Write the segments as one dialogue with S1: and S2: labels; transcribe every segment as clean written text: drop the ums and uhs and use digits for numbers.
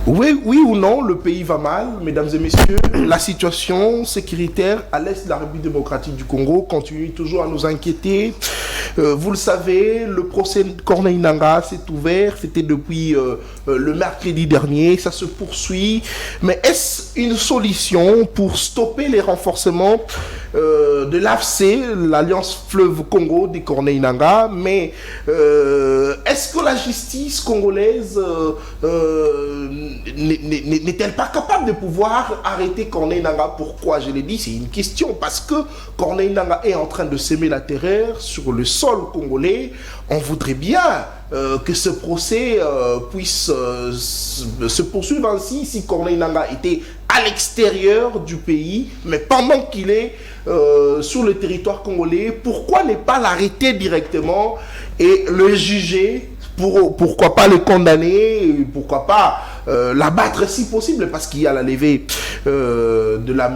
S1: Oui, oui ou non, le pays va mal, mesdames et messieurs. La situation sécuritaire à l'est de la République démocratique du Congo continue toujours à nous inquiéter. Vous le savez, le procès de Corneille Nangaa s'est ouvert, c'était depuis le mercredi dernier, ça se poursuit. Mais est-ce une solution pour stopper les renforcements de l'AFC, l'Alliance Fleuve Congo de Corneille Nangaa? Mais est-ce que la justice congolaise n'est-elle pas capable de pouvoir arrêter Corneille Nangaa? Pourquoi je l'ai dit? C'est une question, parce que Corneille Nangaa est en train de semer la terreur sur le sol congolais. On voudrait bien que ce procès puisse se poursuivre ainsi si Corneille Nangaa était à l'extérieur du pays, mais pendant qu'il est sur le territoire congolais, pourquoi ne pas l'arrêter directement et le juger? Pourquoi pas le condamner? Pourquoi pas l'abattre si possible? Parce qu'il y a la levée, la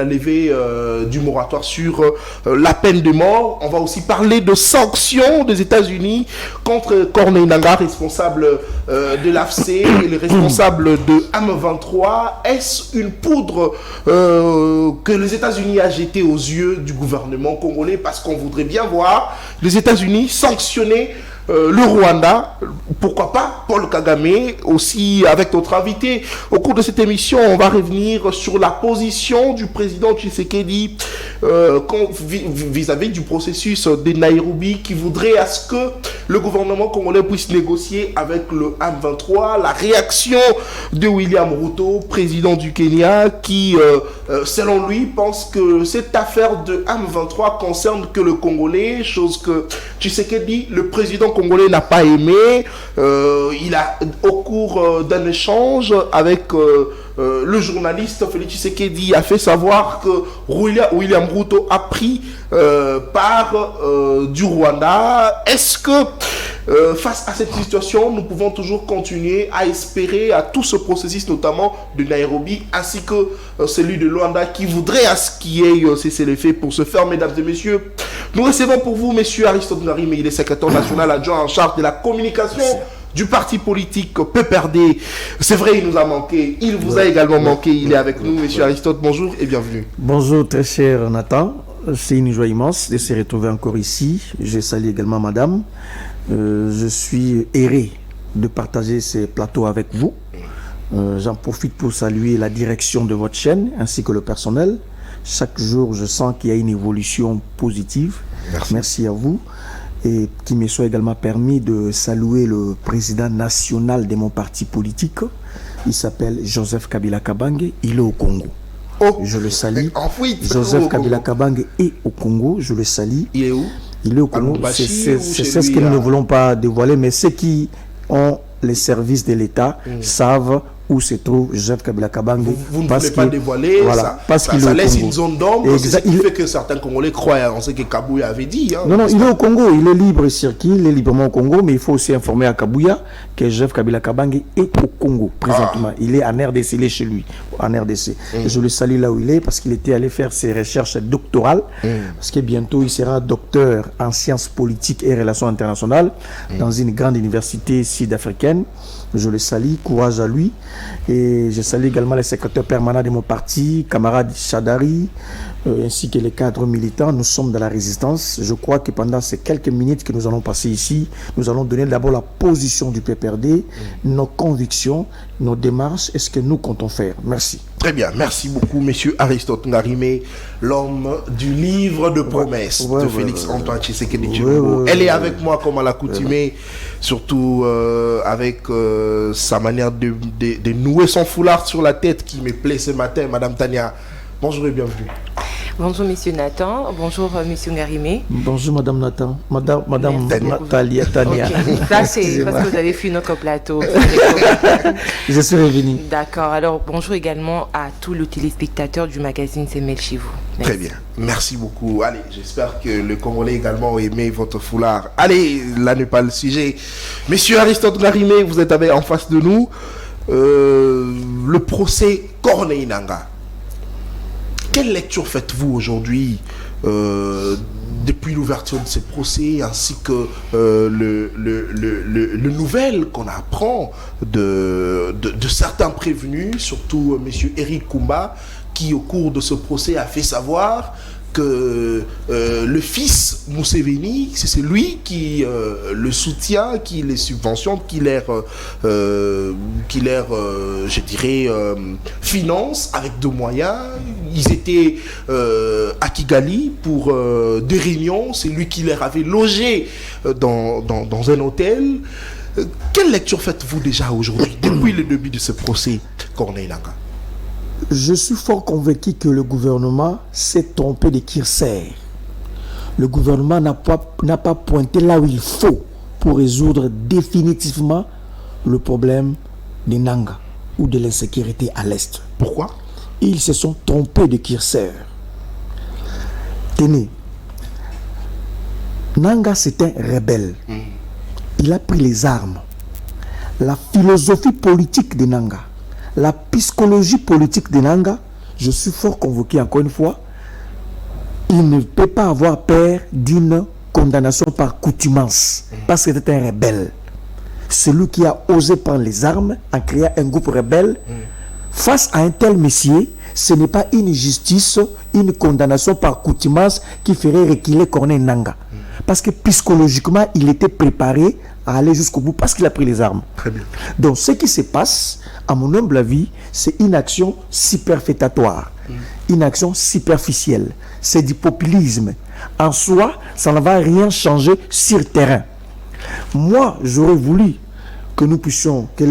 S1: levée du moratoire sur la peine de mort. On va aussi parler de sanctions des États-Unis contre Corneille Nangaa, responsable de l'AFC et le responsable de M23. Est-ce une poudre que les États-Unis a jetée aux yeux du gouvernement congolais? Parce qu'on voudrait bien voir les États-Unis sanctionner le Rwanda, pourquoi pas Paul Kagame, aussi avec notre invité. Au cours de cette émission, on va revenir sur la position du président Tshisekedi vis-à-vis du processus de Nairobi, qui voudrait à ce que le gouvernement congolais puisse négocier avec le M23. La réaction de William Ruto, président du Kenya, qui, selon lui, pense que cette affaire de M23 concerne que le Congolais, chose que Tshisekedi, le président congolais, n'a pas aimé. Il a, au cours d'un échange avec le journaliste Félix Tshisekedi, a fait savoir que William Ruto a pris part du Rwanda. Est-ce que face à cette situation, nous pouvons toujours continuer à espérer à tout ce processus, notamment de Nairobi, ainsi que celui de Luanda, qui voudrait à ce qu'il y ait cessez-le-feu pour se faire, mesdames et messieurs? Nous recevons pour vous monsieur Aristote Ngarimé, il est secrétaire national adjoint en charge de la communication du parti politique PPRD. C'est vrai, il nous a manqué, il vous a également manqué, il est avec nous. Monsieur Aristote, bonjour et bienvenue.
S2: Bonjour très cher Nathan, c'est une joie immense de se retrouver encore ici. Je salue également madame. Je suis heureux de partager ces plateaux avec vous. J'en profite pour saluer la direction de votre chaîne ainsi que le personnel. Chaque jour, je sens qu'il y a une évolution positive. Merci à vous. Et qu'il me soit également permis de saluer le président national de mon parti politique. Il s'appelle Joseph Kabila Kabange. Il est au Congo.
S1: Oh,
S2: je le salue.
S1: Joseph
S2: Kabila Kabange est au Congo. Je le salue.
S1: Il est où?
S2: Il est au Congo. C'est ce que nous ne voulons pas dévoiler, mais ceux qui ont les services de l'État savent où se trouve Joseph Kabila Kabange.
S1: Vous ne voulez pas dévoiler,
S2: voilà,
S1: ça laisse une zone d'ombre. C'est ce qui fait que certains Congolais croient en ce que Kabouya avait dit. Hein,
S2: non, il est au Congo, il est libre, il circule, il est librement au Congo, mais il faut aussi informer à Kabouya que Joseph Kabila Kabange est au Congo présentement. Il est en RDC, il est chez lui, en RDC. Je le salue là où il est parce qu'il était allé faire ses recherches doctorales, parce que bientôt il sera docteur en sciences politiques et relations internationales dans une grande université sud-africaine. Je le salue, courage à lui. Et je salue également les secrétaires permanents de mon parti, camarade Chadari, ainsi que les cadres militants. Nous sommes dans la résistance. Je crois que pendant ces quelques minutes que nous allons passer ici, nous allons donner d'abord la position du PPRD, nos convictions, nos démarches et ce que nous comptons faire. Merci.
S1: Très bien, merci beaucoup, monsieur Aristote Ngarimé, l'homme du livre de promesses de Félix Antoine Tshisekedi Tshilombo. Elle est avec moi comme à l'accoutumée, surtout avec sa manière de nouer son foulard sur la tête qui me plaît ce matin, madame Tania. Bonjour et bienvenue.
S3: Bonjour monsieur Nathan, bonjour monsieur Ngarimé.
S2: Bonjour madame Nathan, madame Natalia Tania.
S3: Okay. Ça c'est parce que vous avez fait notre plateau.
S2: Je suis revenu.
S3: D'accord, alors bonjour également à tous les téléspectateurs du magazine CML chez vous.
S1: Merci. Très bien, merci beaucoup. Allez, j'espère que le Congolais également a aimé votre foulard. Allez, là n'est pas le sujet. Monsieur Aristote Ngarimé, vous êtes en face de nous. Le procès Corneille Nangaa. Quelle lecture faites-vous aujourd'hui depuis l'ouverture de ces procès, ainsi que le nouvel qu'on apprend de certains prévenus, surtout M. Eric Koumba, qui au cours de ce procès a fait savoir que le fils Museveni, c'est lui qui le soutient, qui les subventionne, qui les je dirais, finance avec de moyens. Ils étaient à Kigali pour des réunions, c'est lui qui les avait logés dans un hôtel. Quelle lecture faites-vous déjà aujourd'hui, depuis le début de ce procès, Corneille Nangaa?
S2: Je suis fort convaincu que le gouvernement s'est trompé de Kirser. Le gouvernement n'a pas pointé là où il faut pour résoudre définitivement le problème de Nangaa ou de l'insécurité à l'Est.
S1: Pourquoi?
S2: Ils se sont trompés de Kirser. Tenez, Nangaa c'est un rebelle. Il a pris les armes. La philosophie politique de Nangaa, la psychologie politique de Nangaa, je suis fort convoqué encore une fois, il ne peut pas avoir peur d'une condamnation par coutumance, parce que c'est un rebelle. Celui qui a osé prendre les armes en créant un groupe rebelle, face à un tel messier, ce n'est pas une justice, une condamnation par coutumance qui ferait reculer Corneille Nangaa. Parce que psychologiquement, il était préparé à aller jusqu'au bout parce qu'il a pris les armes.
S1: Très bien.
S2: Donc, ce qui se passe, à mon humble avis, c'est une action superfétatoire, une action superficielle. C'est du populisme. En soi, ça ne va rien changer sur le terrain. Moi, j'aurais voulu que nous puissions, que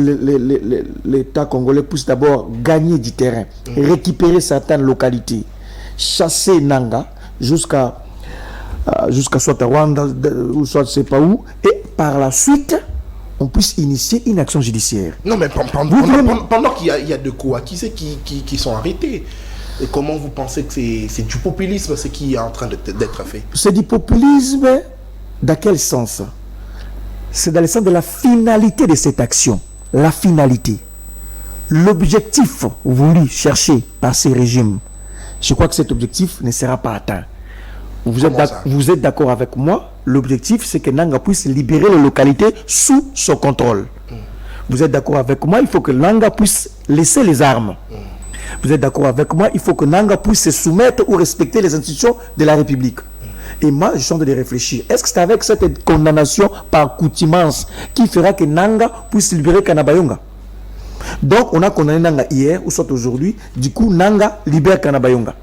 S2: l'État congolais puisse d'abord gagner du terrain, récupérer certaines localités, chasser Nangaa jusqu'à soit à Rwanda ou soit je ne sais pas où, et par la suite, on puisse initier une action judiciaire.
S1: Non, mais pendant qu'il y a de quoi, qui c'est qui sont arrêtés? Et comment vous pensez que c'est du populisme ce qui est en train d'être fait?
S2: C'est du populisme dans quel sens? C'est dans le sens de la finalité de cette action. La finalité. L'objectif voulu chercher par ces régimes, je crois que cet objectif ne sera pas atteint. Vous êtes d'accord avec moi? L'objectif, c'est que Nangaa puisse libérer les localités sous son contrôle. Vous êtes d'accord avec moi? Il faut que Nangaa puisse laisser les armes. Vous êtes d'accord avec moi? Il faut que Nangaa puisse se soumettre ou respecter les institutions de la République. Et moi, je suis en train de réfléchir. Est-ce que c'est avec cette condamnation par coutumance qui fera que Nangaa puisse libérer Kanabayonga? Donc, on a condamné Nangaa hier ou soit aujourd'hui. Du coup, Nangaa libère Kanabayonga.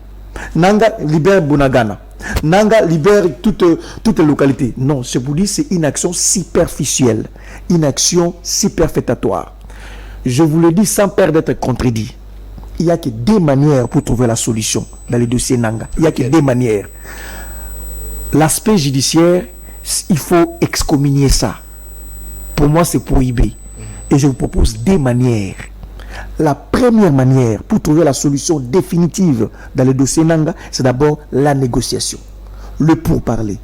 S2: Nangaa libère Bunagana. Nangaa libère toutes les localités. Non, je vous dis, c'est une action superficielle, une action superfétatoire. Je vous le dis sans peur d'être contredit. Il n'y a que deux manières pour trouver la solution dans le dossier Nangaa. Il n'y a que deux manières. L'aspect judiciaire, il faut excommunier ça. Pour moi, c'est prohibé. Et je vous propose deux manières. La première manière pour trouver la solution définitive dans le dossier Nangaa, c'est d'abord la négociation, le pourparler,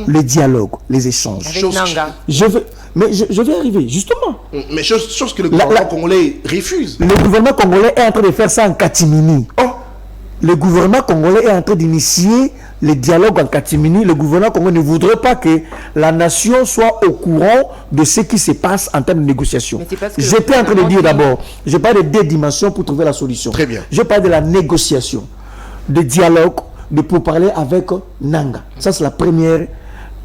S2: le dialogue, les échanges.
S3: Avec Nangaa.
S2: Je vais arriver, justement.
S1: Mais chose que le gouvernement congolais refuse.
S2: Le gouvernement congolais est en train de faire ça en catimini. Le gouvernement congolais est en train d'initier le dialogue en catimini. Le gouvernement congolais ne voudrait pas que la nation soit au courant de ce qui se passe en termes de négociation. J'étais en train de dire d'abord, je parle de deux dimensions pour trouver la solution.
S1: Très bien.
S2: Je parle de la négociation, de dialogue, de pourparler avec Nangaa. Ça, c'est la première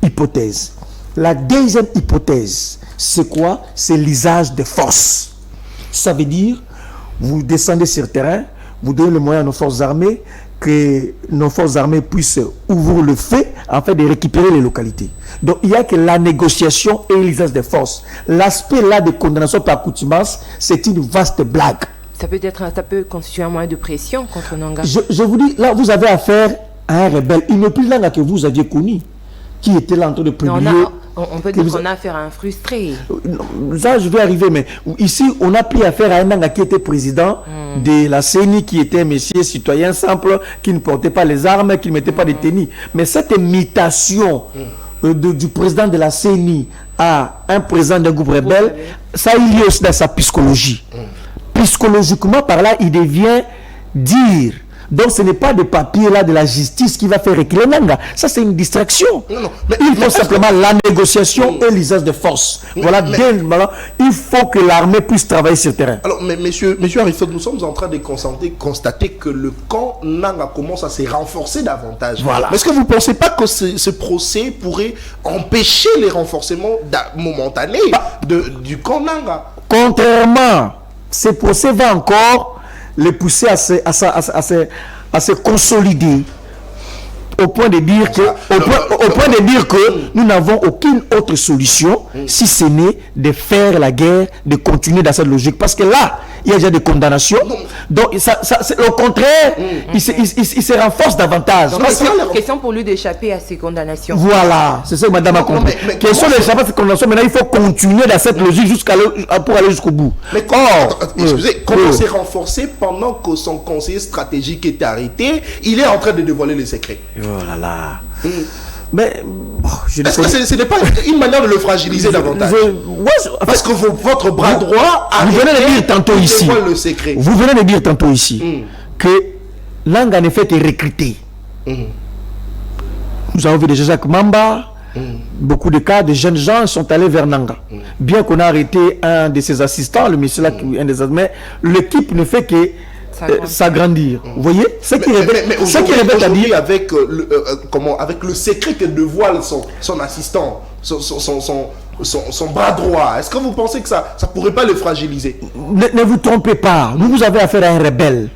S2: hypothèse. La deuxième hypothèse, c'est quoi? C'est l'usage de force. Ça veut dire, vous descendez sur le terrain, vous donnez le moyen à nos forces armées, que nos forces armées puissent ouvrir le feu afin de récupérer les localités. Donc il n'y a que la négociation et l'usage de force. L'aspect là de condamnation par coutumance, c'est une vaste blague.
S3: Ça peut constituer un moyen de pression contre Nangaa.
S2: Je vous dis, là vous avez affaire à un rebelle. Il n'est plus Nangaa que vous aviez connu, qui était là en train de publier.
S3: On peut dire qu'on a affaire à un frustré.
S2: Ça, je vais arriver, mais ici, on a pris affaire à un Nangaa qui était président de la CENI, qui était un monsieur citoyen simple, qui ne portait pas les armes, qui ne mettait pas de tennis. Mais cette imitation du président de la CENI à un président d'un groupe rebelle, ça il y a aussi dans sa psychologie. Psychologiquement, par là, il devient dire Donc ce n'est pas des papiers là de la justice qui va faire reculer Nanga. Ça c'est une distraction.
S1: Non,
S2: Il faut simplement la négociation et l'usage de force. Il faut que l'armée puisse travailler sur le terrain.
S1: Alors, mais monsieur Aristote, nous sommes en train de constater que le camp Nanga commence à se renforcer davantage.
S2: Voilà.
S1: Est-ce que vous ne pensez pas que ce procès pourrait empêcher les renforcements momentanés du camp Nanga?
S2: Contrairement, ce procès va encore les pousser à se consolider au point de dire que nous n'avons aucune autre solution si ce n'est de faire la guerre, de continuer dans cette logique. Parce que là, il y a déjà des condamnations. Donc, c'est au contraire, il se renforce davantage.
S3: Donc, question pour lui d'échapper à ces condamnations.
S2: Voilà, c'est ça que madame a compris. Question d'échapper à ces condamnations, maintenant il faut continuer dans cette logique pour aller jusqu'au bout.
S1: Mais excusez, comment s'est renforcé pendant que son conseiller stratégique était arrêté? Il est en train de dévoiler les secrets.
S2: Oh là là. Mais
S1: est-ce que ce n'est pas une manière de le fragiliser davantage? Parce que votre bras droit a
S2: vous venez de dire tantôt ici.
S1: Le secret.
S2: Vous venez de dire tantôt ici que Nanga en effet est recruté. Nous avons vu déjà Jacques Mamba. Beaucoup de cas de jeunes gens sont allés vers Nanga. Bien qu'on a arrêté un de ses assistants, le monsieur là, un des mais l'équipe ne fait que s'agrandir. Vous voyez ce qui révèle à dire
S1: avec avec le secret que dévoile son assistant, son bras droit. Est-ce que vous pensez que ça pourrait pas le fragiliser?
S2: Ne vous trompez pas. Vous avez affaire à un rebelle.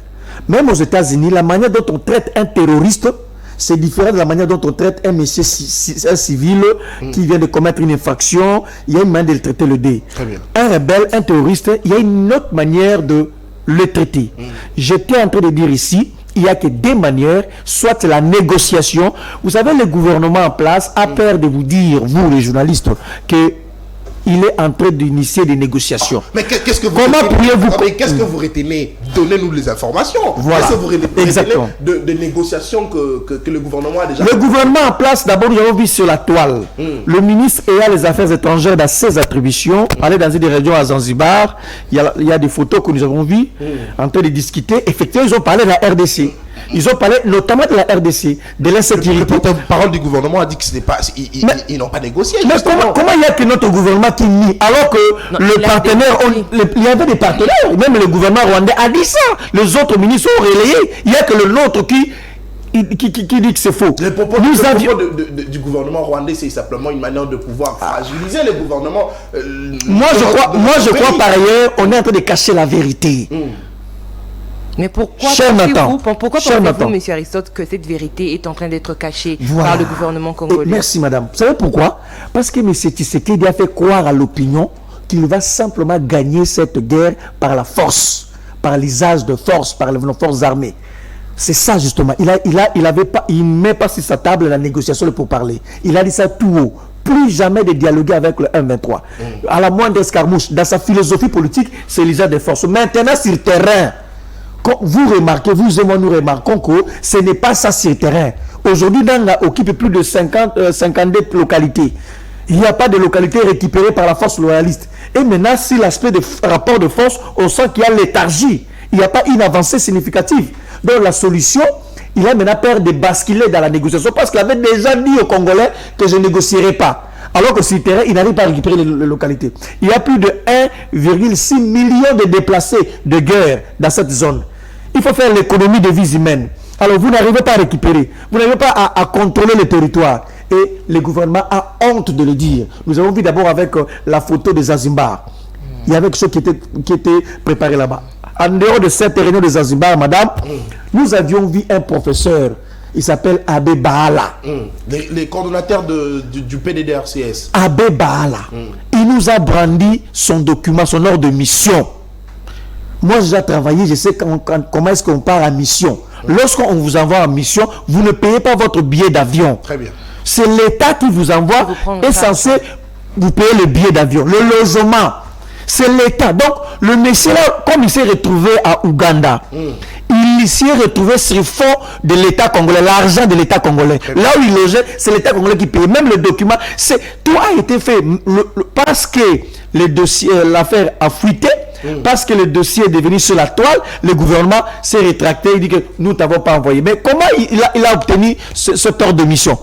S2: Même aux États-Unis, la manière dont on traite un terroriste, c'est différent de la manière dont on traite un monsieur civil qui vient de commettre une infraction. Il y a une manière de le traiter le dé.
S1: Très bien.
S2: Un rebelle, un terroriste, il y a une autre manière de le traiter. J'étais en train de dire ici, il n'y a que deux manières, soit la négociation. Vous savez, le gouvernement en place a peur de vous dire, vous les journalistes, que il est en train d'initier des négociations.
S1: Mais qu'est-ce que vous qu'est-ce que vous retenez? Donnez-nous les informations.
S2: Voilà.
S1: Qu'est-ce que vous retenez
S2: exactement
S1: de négociations que le gouvernement a déjà?
S2: Le gouvernement en place, d'abord, nous avons vu sur la toile. Le ministre ayant les affaires étrangères dans ses attributions, aller dans une région à Zanzibar, il y a des photos que nous avons vues en train de discuter. Effectivement, ils ont parlé de la RDC. Ils ont parlé notamment de la RDC, de l'insécurité.
S1: Le porte-parole du gouvernement a dit que ce n'est pas, ils n'ont pas négocié.
S2: Mais comment il y a que notre gouvernement qui nie, alors que le partenaire, il y avait des partenaires, même le gouvernement rwandais a dit ça. Les autres ministres ont relayé. Il n'y a que le nôtre qui dit que c'est faux.
S1: Le propos du gouvernement rwandais, c'est simplement une manière de pouvoir fragiliser le gouvernement.
S2: Moi, je crois par ailleurs, on est en train de cacher la vérité.
S3: Mais pourquoi pensez-vous, M. Aristote, que cette vérité est en train d'être cachée par le gouvernement congolais?
S2: Merci, madame. Vous savez pourquoi? Parce que M. Tshisekedi a fait croire à l'opinion qu'il va simplement gagner cette guerre par la force, par l'usage de force, par les forces armées. C'est ça, justement. Il ne met pas sur sa table la négociation pour parler. Il a dit ça tout haut. Plus jamais de dialoguer avec le M23. À la moindre escarmouche, dans sa philosophie politique, c'est l'usage de force. Maintenant, sur le terrain, vous remarquez, vous et moi nous remarquons que ce n'est pas ça sur le terrain. Aujourd'hui, Nanga occupe plus de 52 localités. Il n'y a pas de localités récupérées par la force loyaliste. Et maintenant, si l'aspect de rapport de force, on sent qu'il y a léthargie. Il n'y a pas une avancée significative. Donc la solution, il a maintenant peur de basculer dans la négociation parce qu'il avait déjà dit aux Congolais que je ne négocierai pas. Alors que sur le terrain, il n'arrive pas à récupérer les localités. Il y a plus de 1,6 million de déplacés de guerre dans cette zone. Il faut faire l'économie de vies humaines. Alors vous n'arrivez pas à récupérer. Vous n'arrivez pas à contrôler le territoire. Et le gouvernement a honte de le dire. Nous avons vu d'abord avec la photo de Zanzibar. Il y avait quelque chose qui était préparé là-bas. En dehors de cette réunion de Zanzibar, madame, nous avions vu un professeur. Il s'appelle Abbé Baala.
S1: Les coordonnateurs du PDDRCS.
S2: Abbé Baala. Il nous a brandi son document, son ordre de mission. Moi, j'ai déjà travaillé, je sais comment est-ce qu'on part en mission. Lorsqu'on vous envoie en mission, vous ne payez pas votre billet d'avion.
S1: Très bien.
S2: C'est l'État qui vous envoie, est censé vous payer le billet d'avion, le logement. C'est l'État. Donc, le monsieur là, comme il s'est retrouvé à Ouganda, il s'y est retrouvé sur le fond de l'État congolais, l'argent de l'État congolais. Là où il logeait, c'est l'État congolais qui paye. Même le document, tout a été fait parce que le dossier, l'affaire a fuité. parce que le dossier est devenu sur la toile, le gouvernement s'est rétracté, il dit que nous ne t'avons pas envoyé. Mais comment il a obtenu ce tort de mission?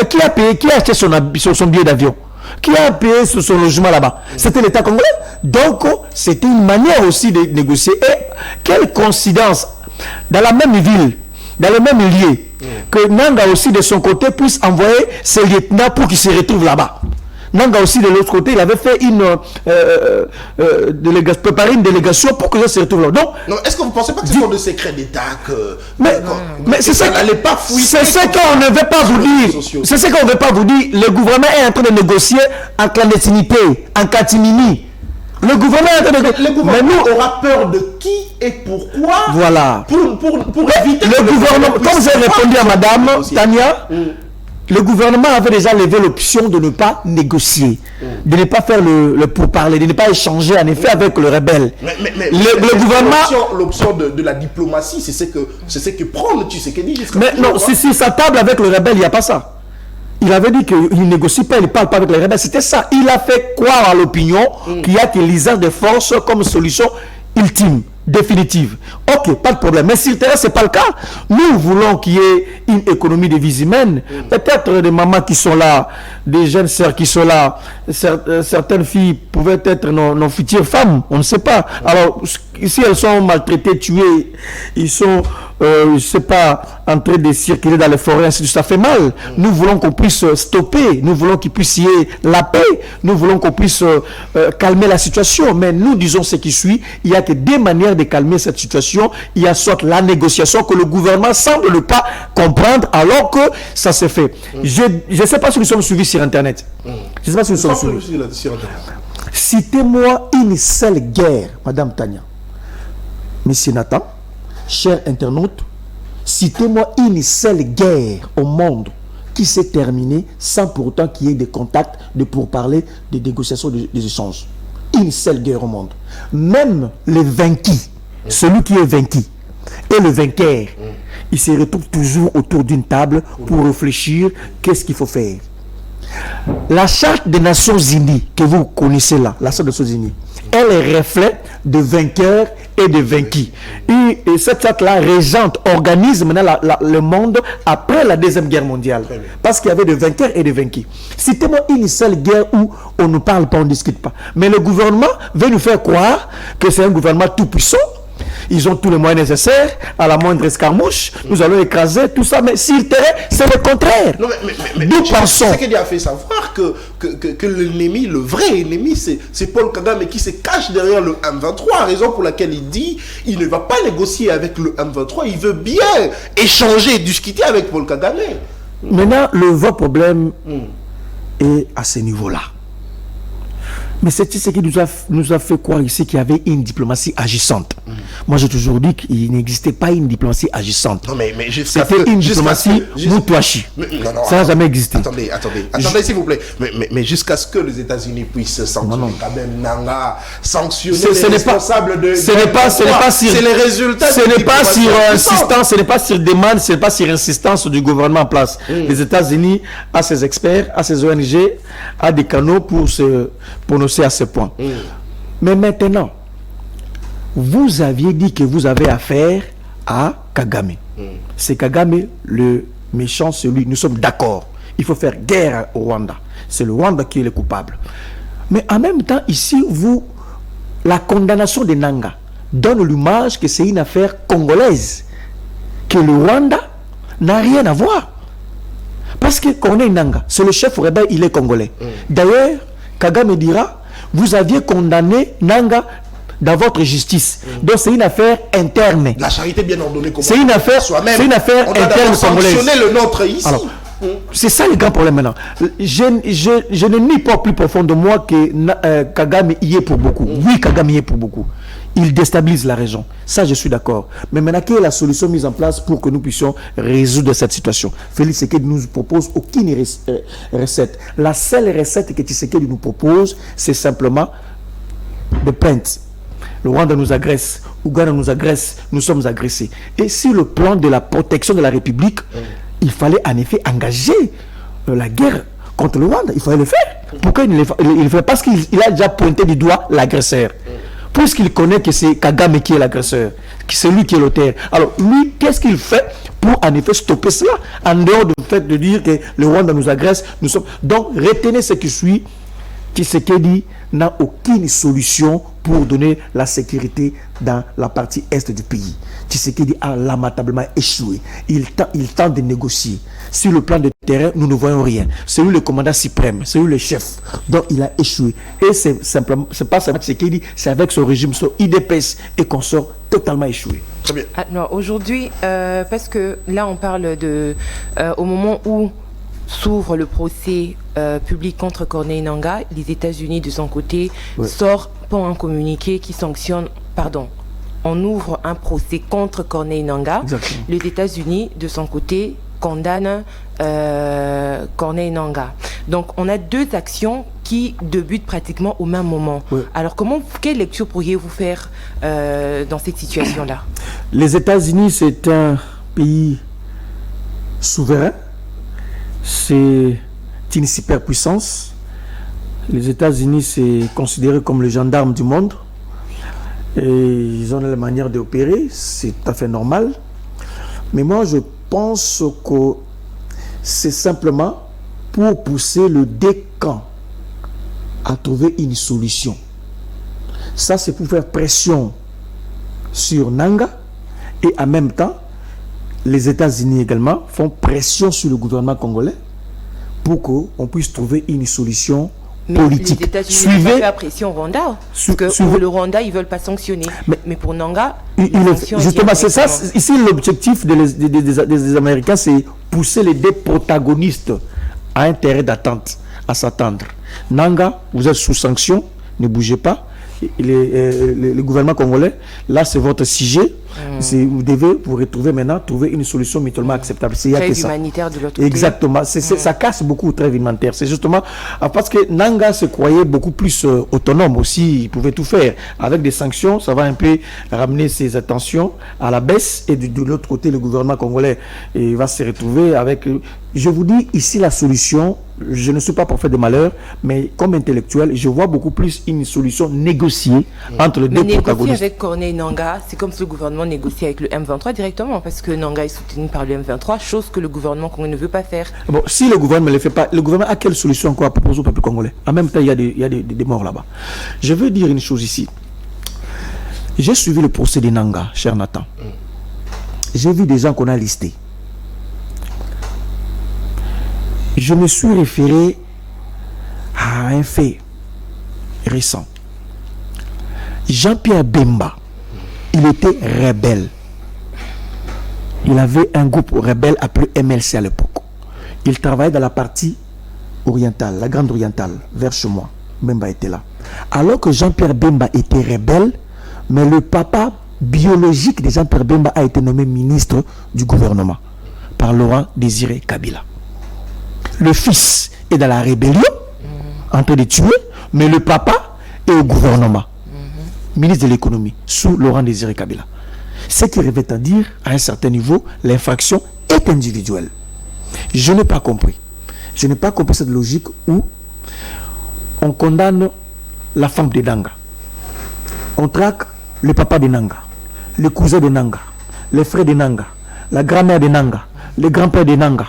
S2: Qui a payé, qui a acheté son billet d'avion? Qui a payé son logement là-bas? C'était l'État congolais. Donc, c'était une manière aussi de négocier. Et quelle coïncidence, dans la même ville, dans le même lieu, que Nanga aussi de son côté puisse envoyer ses lieutenants pour qu'ils se retrouvent là-bas. Nanga aussi de l'autre côté, il avait fait préparé une délégation pour que ça se retrouve là. Donc,
S1: non, est-ce que vous ne pensez pas que ce sont des secrets d'État
S2: mais c'est ça n'allait pas fouiller. C'est ce qu'on ne veut pas vous dire. C'est ce qu'on ne veut pas vous dire. Le gouvernement est en train de négocier en clandestinité, en catimini. Le gouvernement est en train de négocier.
S1: Le gouvernement aura peur de qui et pourquoi?
S2: Voilà.
S1: Pour éviter
S2: le gouvernement, comme j'ai répondu à madame Tania, le gouvernement avait déjà levé l'option de ne pas négocier, de ne pas faire le pourparler, de ne pas échanger en effet avec le rebelle.
S1: Mais
S2: le gouvernement...
S1: L'option de la diplomatie, c'est ce que prend le Tshisekedi jusqu'à
S2: mais non, si sa table avec le rebelle, il n'y a pas ça. Il avait dit qu'il ne négocie pas, il ne parle pas avec les rebelles. C'était ça. Il a fait croire à l'opinion qu'il y a que l'usage de force comme solution ultime, définitive. Ok, pas de problème. Mais sur le terrain, ce n'est pas le cas. Nous voulons qu'il y ait une économie de vies humaines. Peut-être des mamans qui sont là, des jeunes sœurs qui sont là, certaines filles pouvaient être nos futures femmes. On ne sait pas. Alors, si elles sont maltraitées, tuées, ils sont, je ne sais pas, en train de circuler dans les forêts, ça fait mal. Nous voulons qu'on puisse stopper. Nous voulons qu'il puisse y ait la paix. Nous voulons qu'on puisse calmer la situation. Mais nous disons ce qui suit. Il n'y a que des manières de calmer cette situation. Il y a soit la négociation que le gouvernement semble ne pas comprendre alors que ça se fait. Je ne sais pas si nous sommes suivis sur Internet. Je ne sais pas si nous sommes suivis sur Internet. Citez-moi une seule guerre, Madame Tania. Monsieur Nathan, chers internautes, citez-moi une seule guerre au monde qui s'est terminée sans pourtant qu'il y ait des contacts pour parler des négociations, des échanges. Une seule guerre au monde. Même le vaincu, celui qui est vaincu et le vainqueur, il se retrouve toujours autour d'une table pour réfléchir qu'est-ce qu'il faut faire. La charte des Nations Unies que vous connaissez là, la charte des Nations Unies, elle est reflet de vainqueurs et de vaincus. Et cette charte-là régente, organise maintenant le monde après la Deuxième Guerre mondiale. Parce qu'il y avait de vainqueurs et de vaincus. Citez-moi une seule guerre où on ne parle pas, on ne discute pas. Mais le gouvernement veut nous faire croire que c'est un gouvernement tout puissant. Ils ont tous les moyens nécessaires, à la moindre escarmouche, nous allons écraser tout ça, mais sur le terrain, c'est le contraire.
S1: Nous pensons. C'est qu'il a fait savoir que l'ennemi, le vrai ennemi, c'est Paul Kagame qui se cache derrière le M23, raison pour laquelle il dit il ne va pas négocier avec le M23, il veut bien échanger, discuter avec Paul Kagame.
S2: Maintenant, le vrai problème est à ce niveau-là. Mais c'est ce qui nous a fait croire ici qu'il y avait une diplomatie agissante. Moi, j'ai toujours dit qu'il n'existait pas une diplomatie agissante.
S1: Non, mais
S2: c'était une diplomatie Moutouachi. Ça n'a jamais existé.
S1: Attendez, s'il vous plaît. Mais jusqu'à ce que les États-Unis puissent sanctionner quand même Nanga, sanctionner les responsables de...
S2: Ce n'est pas sur...
S1: C'est les résultats.
S2: Ce n'est pas sur insistance, ce n'est pas sur demande, ce n'est pas sur insistance du gouvernement en place. Les États-Unis, à ses experts, à ses ONG, à des canaux pour se prononcer à ce point. Mais maintenant, vous aviez dit que vous avez affaire à Kagame. C'est Kagame le méchant, celui. Nous sommes d'accord. Il faut faire guerre au Rwanda. C'est le Rwanda qui est le coupable. Mais en même temps, ici, la condamnation de Nanga donne l'image que c'est une affaire congolaise. Que le Rwanda n'a rien à voir. Parce que Corneille Nanga, c'est le chef rebelle, il est congolais. D'ailleurs, Kagame dira, vous aviez condamné Nanga dans votre justice. Donc c'est une affaire interne.
S1: La charité bien ordonnée.
S2: C'est une affaire interne congolaise.
S1: Le nôtre ici.
S2: Alors, c'est ça le grand problème maintenant. Je ne nie pas plus profond de moi que Kagame y est pour beaucoup. Oui, Kagame y est pour beaucoup. Il déstabilise la région. Ça, je suis d'accord. Mais maintenant, quelle est la solution mise en place pour que nous puissions résoudre cette situation? Félix Tshisekedi nous propose aucune recette. La seule recette que Tshisekedi nous propose, c'est simplement de plainte. Le Rwanda nous agresse, Ouganda nous agresse, nous sommes agressés. Et sur le plan de la protection de la République, il fallait en effet engager la guerre contre le Rwanda. Il fallait le faire. Pourquoi il ne le fait pas? Parce qu'il a déjà pointé du doigt l'agresseur. puisqu'il connaît que c'est Kagame qui est l'agresseur, que c'est lui qui est l'auteur. Alors lui, qu'est-ce qu'il fait pour en effet stopper cela, en dehors du fait de dire que le Rwanda nous agresse, nous sommes... Donc retenez ce qui suit. Tshisekedi n'a aucune solution pour donner la sécurité dans la partie est du pays. Tshisekedi a lamentablement échoué. Il tente de négocier. Sur le plan de terrain, nous ne voyons rien. C'est lui le commandant suprême, c'est lui le chef. Donc il a échoué. Et c'est pas seulement Tshisekedi, c'est avec son régime, son IDPS et consorts totalement échoué.
S3: Très bien. Alors aujourd'hui, parce que là on parle de au moment où s'ouvre le procès public contre Corneille Nangaa, les États-Unis de son côté sortent pour un communiqué qui sanctionne, on ouvre un procès contre Corneille Nangaa. Exactement. Les États-Unis de son côté condamnent Corneille Nangaa. Donc on a deux actions qui débutent pratiquement au même moment. Alors quelle lecture pourriez-vous faire dans cette situation-là?
S2: Les États-Unis, c'est un pays souverain. C'est une superpuissance. Les États-Unis, c'est considéré comme le gendarme du monde. Et ils ont la manière d'opérer, c'est tout à fait normal. Mais moi, je pense que c'est simplement pour pousser le décan à trouver une solution. Ça, c'est pour faire pression sur Nangaa et en même temps, les États-Unis également font pression sur le gouvernement congolais pour qu'on puisse trouver une solution politique.
S3: Les États-Unis vont faire pression au Rwanda. Parce que pour le Rwanda, ils ne veulent pas sanctionner. Mais pour Nangaa,
S2: justement, c'est ça. Ici, l'objectif des Américains, c'est pousser les deux protagonistes à intérêt d'attente, à s'attendre. Nangaa, vous êtes sous sanction, ne bougez pas. Le gouvernement congolais, là c'est votre sujet. Vous devez vous retrouver maintenant, trouver une solution mutuellement acceptable. C'est
S3: trêve humanitaire de l'autre côté.
S2: Exactement. Ça casse beaucoup le trêve humanitaire. C'est justement parce que Nangaa se croyait beaucoup plus autonome aussi. Il pouvait tout faire. Avec des sanctions, ça va un peu ramener ses attentions à la baisse. Et de l'autre côté, le gouvernement congolais va se retrouver avec... Je vous dis ici la solution. Je ne suis pas prophète de malheur, mais comme intellectuel, je vois beaucoup plus une solution négociée entre les deux protagonistes.
S3: Négocier avec Corneille Nangaa, c'est comme si le gouvernement négociait avec le M23 directement, parce que Nangaa est soutenu par le M23, chose que le gouvernement congolais ne veut pas faire.
S2: Bon, si le gouvernement ne le fait pas, le gouvernement a quelle solution encore à proposer au peuple congolais? En même temps, il y a des morts là-bas. Je veux dire une chose ici. J'ai suivi le procès de Nangaa, cher Nathan. J'ai vu des gens qu'on a listés. Je me suis référé à un fait récent. Jean-Pierre Bemba, il était rebelle. Il avait un groupe rebelle appelé MLC à l'époque. Il travaillait dans la partie orientale, la grande orientale, vers chez moi. Bemba était là. Alors que Jean-Pierre Bemba était rebelle, mais le papa biologique de Jean-Pierre Bemba a été nommé ministre du gouvernement par Laurent Désiré Kabila. Le fils est dans la rébellion, en train de tuer, mais le papa est au gouvernement, ministre de l'économie, sous Laurent Désiré Kabila. Ce qui revient à dire, à un certain niveau, l'infraction est individuelle. Je n'ai pas compris. Je n'ai pas compris cette logique où on condamne la femme de Nangaa. On traque le papa de Nangaa, le cousin de Nangaa, les frères de Nangaa, la grand-mère de Nangaa, le grand-père de Nangaa,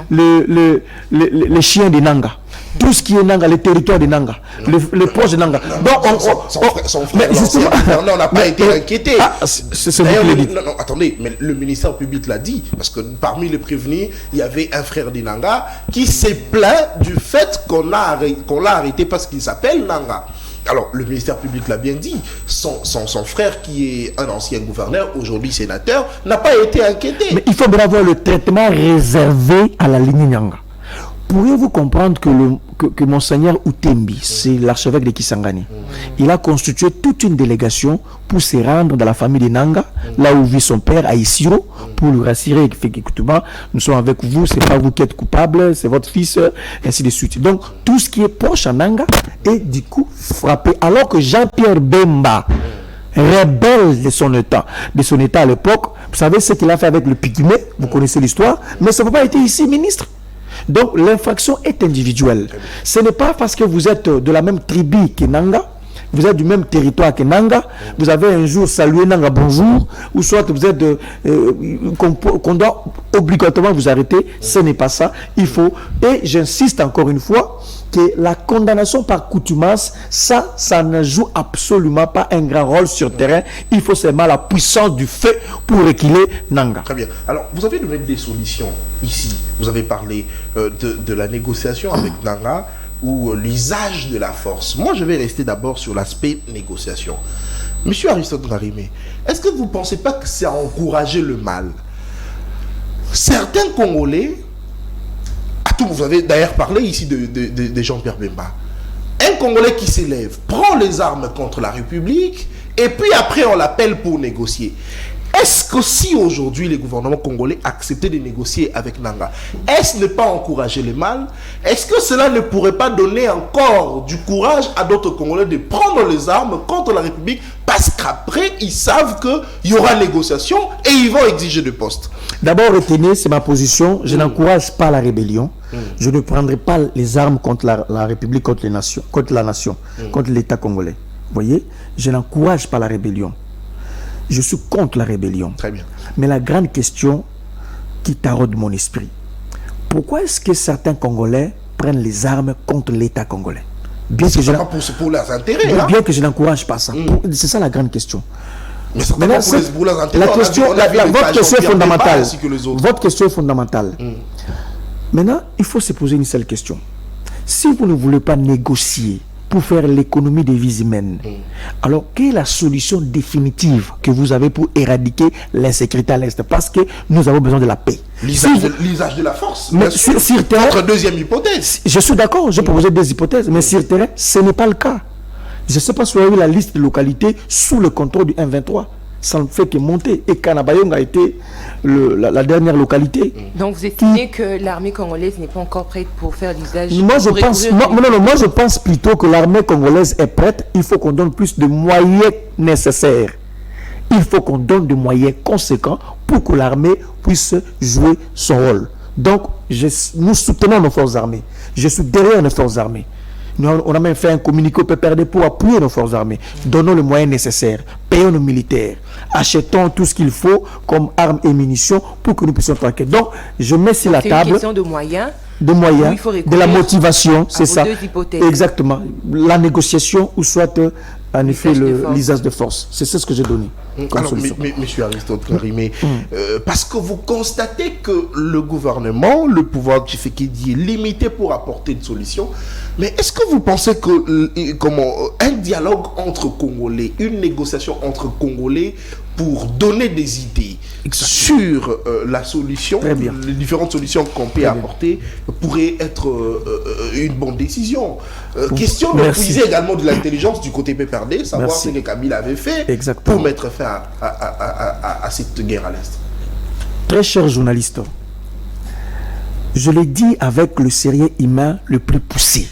S2: les chiens de Nangaa, tout ce qui est Nangaa, les territoires de Nangaa, les proches de Nangaa.
S1: Donc, son frère, on n'a pas été inquiété. Non, attendez, mais le ministère public l'a dit, parce que parmi les prévenus, il y avait un frère de Nangaa qui s'est plaint du fait qu'on l'a arrêté parce qu'il s'appelle Nangaa. Alors, le ministère public l'a bien dit, son frère qui est un ancien gouverneur, aujourd'hui sénateur, n'a pas été inquiété.
S2: Mais il faut bien avoir le traitement réservé à la lignée Nangaa. Pourriez-vous comprendre que Monseigneur Outembi, c'est l'archevêque de Kisangani, il a constitué toute une délégation pour se rendre dans la famille de Nangaa, là où vit son père, à Isiro, pour lui rassurer qu'effectivement, nous sommes avec vous, c'est pas vous qui êtes coupable, c'est votre fils, ainsi de suite. Donc, tout ce qui est proche à Nangaa est du coup frappé. Alors que Jean-Pierre Bemba, rebelle de son état à l'époque, vous savez ce qu'il a fait avec le Pygmée, vous connaissez l'histoire, mais ça n'a pas été ici ministre. Donc l'infraction est individuelle. Ce n'est pas parce que vous êtes de la même tribu que Nangaa vous êtes du même territoire que Nanga, vous avez un jour salué Nanga bonjour, ou soit vous êtes qu'on doit obligatoirement vous arrêter, ce n'est pas ça. Il faut, et j'insiste encore une fois, que la condamnation par coutumance, ça ne joue absolument pas un grand rôle sur terrain. Il faut seulement la puissance du feu pour réquiler Nanga.
S1: Très bien. Alors, vous avez donné des solutions ici. Vous avez parlé de la négociation avec Nanga ou l'usage de la force. Moi, je vais rester d'abord sur l'aspect négociation. Monsieur Aristote Ngarimé, est-ce que vous ne pensez pas que c'est à encourager le mal? Certains Congolais, vous avez d'ailleurs parlé ici de Jean-Pierre Bemba. Un Congolais qui s'élève, prend les armes contre la République, et puis après on l'appelle pour négocier. Est-ce que si aujourd'hui les gouvernements congolais acceptaient de négocier avec Nanga, est-ce ne pas encourager le mal? Est-ce que cela ne pourrait pas donner encore du courage à d'autres Congolais de prendre les armes contre la République, parce qu'après ils savent qu'il y aura négociation et ils vont exiger des postes?
S2: D'abord, retenez, c'est ma position, je n'encourage pas la rébellion. Je ne prendrai pas les armes contre la République, contre la nation, contre l'État congolais. Vous voyez, je n'encourage pas la rébellion. Je suis contre la rébellion.
S1: Très bien.
S2: Mais la grande question qui taraude mon esprit, pourquoi est-ce que certains Congolais prennent les armes contre l'État congolais? Bien que je
S1: pour leurs intérêts. Hein?
S2: Bien que je n'encourage pas ça. C'est ça la grande question.
S1: Mais maintenant, pour leurs intérêts,
S2: votre question est fondamentale. Votre question est fondamentale. Maintenant, il faut se poser une seule question. Si vous ne voulez pas négocier pour faire l'économie des vies humaines, alors quelle est la solution définitive que vous avez pour éradiquer l'insécurité à l'Est? Parce que nous avons besoin de la paix.
S1: L'usage de la force.
S2: Mais sur terrain,
S1: notre deuxième hypothèse.
S2: Je suis d'accord, j'ai proposé des hypothèses, mais sur terrain, ce n'est pas le cas. Je ne sais pas si vous avez vu la liste de localités sous le contrôle du M23. Ça ne fait que monter. Et Kanabayong a été la dernière localité.
S3: Donc vous estimez que l'armée congolaise n'est pas encore prête pour faire l'usage?
S2: Moi je pense plutôt que l'armée congolaise est prête. Il faut qu'on donne plus de moyens nécessaires. Il faut qu'on donne des moyens conséquents pour que l'armée puisse jouer son rôle. Donc nous soutenons nos forces armées. Je suis derrière nos forces armées. On a même fait un communiqué au PPRD pour appuyer nos forces armées. Donnons les moyens nécessaires. Payons nos militaires. Achetons tout ce qu'il faut comme armes et munitions pour que nous puissions traquer. Donc, je mets sur la table...
S3: C'est une question de moyens.
S2: De la motivation, c'est ça.
S3: Deux hypothèses.
S2: Exactement. La négociation ou soit, en effet, l'usage de force. C'est ce que j'ai donné comme solution.
S1: Monsieur Aristote Ngarimé, parce que vous constatez que le gouvernement, le pouvoir de Tshisekedi est limité pour apporter une solution, mais est-ce que vous pensez que un dialogue entre Congolais, une négociation entre Congolais pour donner des idées sur la solution, les différentes solutions qu'on peut apporter, pourrait être une bonne décision? Question de puiser également de l'intelligence du côté PPRD, savoir ce que Kabila avait fait pour mettre fin à cette guerre à l'Est.
S2: Très cher journaliste, je l'ai dit avec le sérieux humain le plus poussé.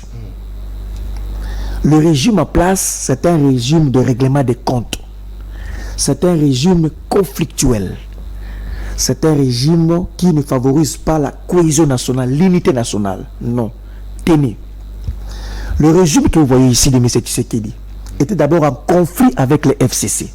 S2: Le régime en place, c'est un régime de règlement des comptes. C'est un régime conflictuel. C'est un régime qui ne favorise pas la cohésion nationale, l'unité nationale. Non. Tenez. Le régime que vous voyez ici de M. Tshisekedi était d'abord en conflit avec les FCC.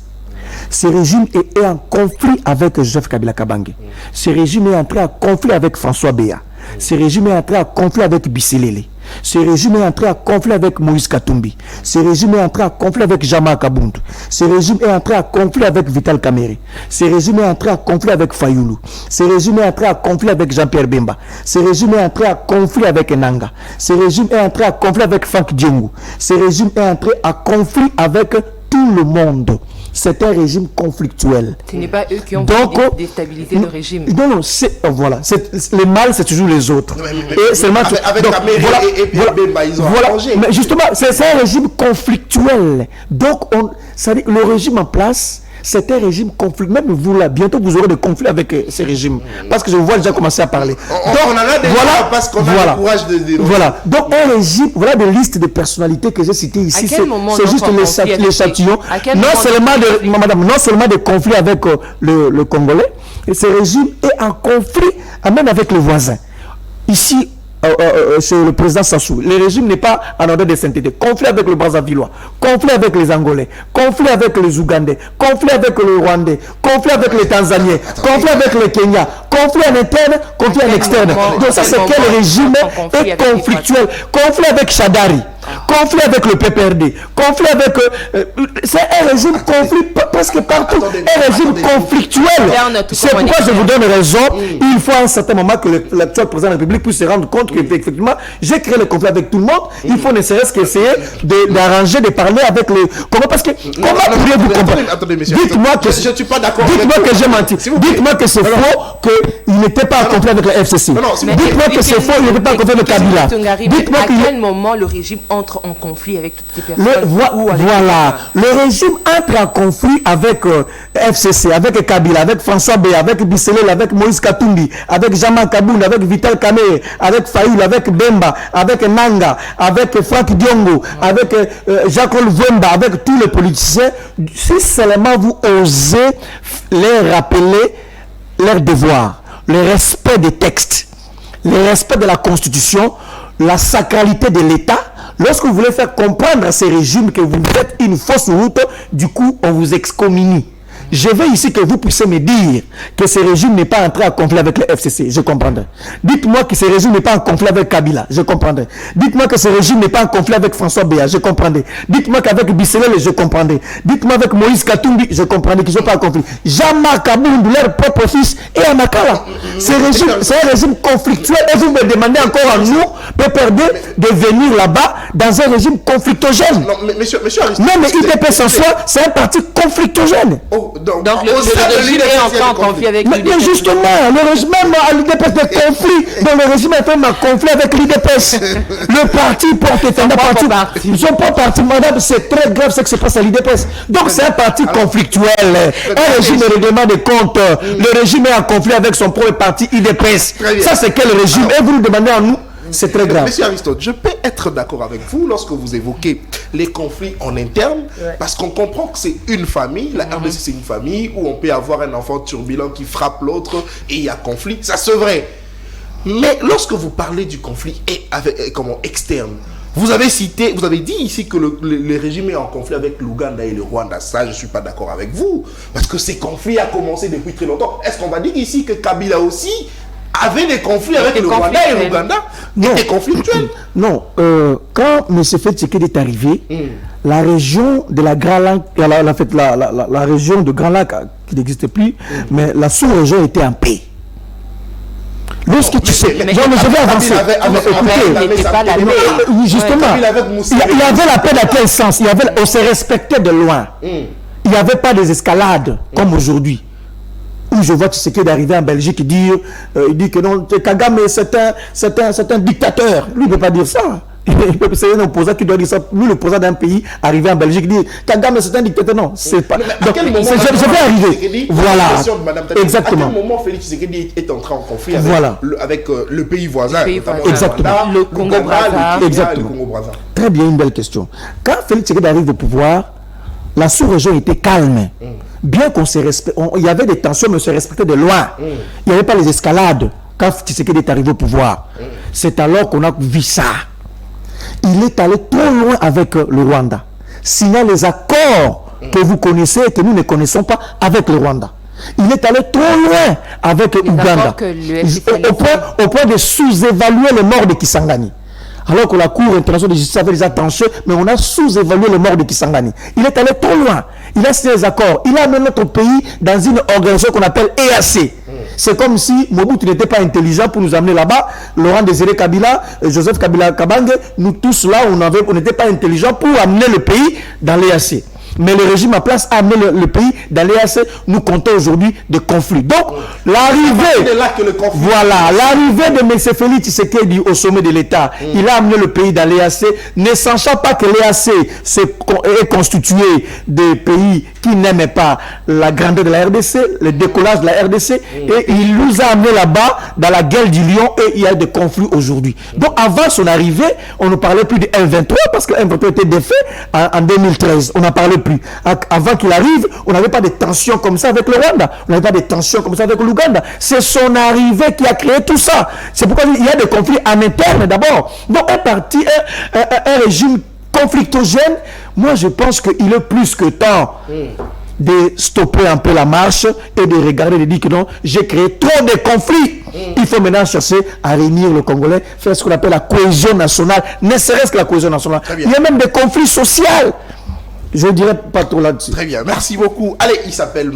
S2: Ce régime est en conflit avec Joseph Kabila Kabange. Ce régime est entré en conflit avec François Béa. Ce régime est entré en conflit avec Bisselele. Ce régime est entré en conflit avec Moïse Katumbi. Ce régime est entré en conflit avec Jama Kabundu. Ce régime est entré en conflit avec Vital Kamerhe. Ce régime est entré en conflit avec Fayoulou. Ce régime est entré en conflit avec Jean-Pierre Bemba. Ce régime est entré en conflit avec Nanga. Ce régime est entré en conflit avec Frank Diongo. Ce régime est entré en conflit avec tout le monde. C'est un régime conflictuel.
S3: Ce n'est pas eux qui ont déstabilisé le régime.
S2: Non, voilà. Les mâles, c'est toujours les autres. Et seulement
S1: avec Kamerhe et Bemba, ils ont arrangé.
S2: Mais justement, c'est un régime conflictuel. Donc, le régime en place, c'est un régime conflictuel. Même vous, là, bientôt, vous aurez des conflits avec ces régimes. Parce que je vois déjà commencer à parler.
S1: Donc, on en a déjà parce qu'on a le courage de...
S2: Voilà. Donc, un régime, voilà des listes de personnalités que j'ai citées ici. C'est juste l'échantillon. Non seulement des conflits avec le Congolais, et ce régime est en conflit même avec les voisins. Ici, chez le président Sassou. Le régime n'est pas en ordre de sainteté. Conflit avec le Brazzavillois, conflit avec les Angolais, conflit avec les Ougandais, conflit avec le Rwandais, conflit avec les Tanzaniens, conflit avec le Kenya, conflit en interne, conflit en externe. Donc ça, c'est quel régime est conflictuel? Conflit avec Chadari, conflit avec le PPRD, conflit avec... c'est un régime conflit presque partout. Un régime conflictuel. C'est pourquoi je vous donne raison. Il faut à un certain moment que l'actuel président de la République puisse se rendre compte qu'effectivement, j'ai créé le conflit avec tout le monde. Il faut ne serait-ce qu'essayer d'arranger, de parler avec les... Comment? Parce que... Comment pourriez-vous comprendre? Dites-moi que... Je ne suis pas d'accord. Dites-moi que j'ai menti. Dites-moi que c'est faux, qu'il n'était pas en conflit avec la FCC. Dites-moi que c'est faux, il n'était pas en conflit avec Kabila.
S3: Dites-moi à quel moment le régime entre en conflit avec toutes ces personnes?
S2: Voilà. Le régime entre en conflit avec FCC, avec Kabila, avec François B, avec Bisselel, avec Moïse Katumbi, avec Jean-Marc Kaboun, avec Vital Kamerhe, avec Fayoul, avec Bemba, avec Nanga, avec Franck Diongo, avec Jacques Olvemba, avec tous les politiciens. Si seulement vous osez les rappeler leurs devoirs, le respect des textes, le respect de la Constitution, la sacralité de l'État. Lorsque vous voulez faire comprendre à ces régimes que vous faites une fausse route, du coup, on vous excommunie. Je veux ici que vous puissiez me dire que ce régime n'est pas entré en conflit avec le FCC, je comprendrai. Dites-moi que ce régime n'est pas en conflit avec Kabila, je comprendrai. Dites-moi que ce régime n'est pas en conflit avec François Béa, je comprendrai. Dites-moi qu'avec Bisselel, je comprendrai. Dites-moi avec Moïse Katumbi, je comprendrai qu'ils ne sont pas en conflit. Jean-Marc Kabound, leur propre fils, et à Makala. C'est un régime conflictuel. Et vous me demandez encore à nous, PPRD, de venir là-bas dans un régime conflictogène.
S1: Non, mais monsieur
S2: non, mais IDPS en soi, c'est un parti conflictogène.
S1: Oh,
S3: donc le régime est encore en conflit avec l'UDPS.
S2: Mais justement, le régime, même à l'UDPS de conflit, donc le régime est même en conflit avec l'UDPS. Le parti porte un parti. Ils ne sont pas partis, madame, c'est très grave ce qui se passe à l'UDPS. Donc c'est un parti conflictuel. Un régime de règlement des comptes. Le régime est en conflit avec son propre parti UDPS. Ça, c'est quel régime? Et vous nous demandez à nous? C'est très grave.
S1: Monsieur Aristote, je peux être d'accord avec vous lorsque vous évoquez les conflits en interne, parce qu'on comprend que c'est une famille. La RDC, c'est une famille où on peut avoir un enfant turbulent qui frappe l'autre et il y a conflit. Ça, c'est vrai. Mais lorsque vous parlez du conflit externe, vous avez dit ici que le régime est en conflit avec l'Ouganda et le Rwanda. Ça, je ne suis pas d'accord avec vous. Parce que ces conflits ont commencé depuis très longtemps. Est-ce qu'on va dire ici que Kabila aussi avait des conflits avec le Rwanda et l'Ouganda? Était conflictuel?
S2: Non. Quand M. Tshisekedi est arrivé, la région de la Grand Lac, la région de Grand Lac qui n'existe plus, mais la sous-région était en paix. Lorsque tu sais, je vais avancer. Justement, il y avait la paix dans quel sens? On se respectait de loin. Il n'y avait pas des escalades comme aujourd'hui. Où je vois Tshisekedi d'arriver en Belgique et il dit que non, Kagame c'est un dictateur. Lui, il ne peut pas dire ça. C'est un opposant qui doit dire ça. Lui, l'opposant d'un pays, arrivé en Belgique, dit Kagame c'est un dictateur. Non, c'est pas. Donc, je vais arriver. Voilà. Exactement.
S1: À quel moment Félix Tshisekedi est entré en conflit avec le pays voisin?
S2: Exactement.
S3: Le Congo-Brazza.
S2: Exactement. Très bien, une belle question. Quand Félix Tshisekedi arrive au pouvoir, la sous-région était calme. Bien qu'on se respecte, il y avait des tensions, mais on se respectait de loin. Il n'y avait pas les escalades quand Tshisekedi est arrivé au pouvoir. C'est alors qu'on a vu ça. Il est allé trop loin avec le Rwanda, signant les accords que vous connaissez et que nous ne connaissons pas avec le Rwanda. Il est allé trop loin avec l'Ouganda, au point de sous-évaluer les morts de Kisangani. Alors que la Cour internationale de justice avait des attentions, mais on a sous-évalué le mort de Kisangani. Il est allé trop loin. Il a signé des accords. Il a amené notre pays dans une organisation qu'on appelle EAC. C'est comme si Mobutu n'était pas intelligent pour nous amener là-bas. Laurent Désiré Kabila, Joseph Kabila Kabange, nous tous là, on n'était pas intelligents pour amener le pays dans l'EAC. Mais le régime en place a amené le pays dans l'EAC. Nous comptons aujourd'hui des conflits. Donc, l'arrivée de M. Félix Tshisekedi au sommet de l'État, il a amené le pays dans l'EAC, ne sachant pas que l'EAC est constitué des pays qui n'aimait pas la grandeur de la RDC, le décollage de la RDC, et il nous a amené là-bas dans la guerre du lion, et il y a des conflits aujourd'hui. Donc avant son arrivée, on ne parlait plus de M23 parce que M23 était défait en 2013. On n'en parlait plus. Avant qu'il arrive, on n'avait pas de tensions comme ça avec le Rwanda, on n'avait pas de tensions comme ça avec l'Ouganda. C'est son arrivée qui a créé tout ça. C'est pourquoi il y a des conflits en interne d'abord. Donc un régime conflictogène, moi je pense qu'il est plus que temps de stopper un peu la marche et de regarder et de dire que non, j'ai créé trop de conflits. Il faut maintenant chercher à réunir le Congolais, faire ce qu'on appelle la cohésion nationale, ne serait-ce que la cohésion nationale. Il y a même des conflits sociaux. Je ne dirais pas trop là-dessus.
S1: Très bien, merci beaucoup. Allez, il s'appelle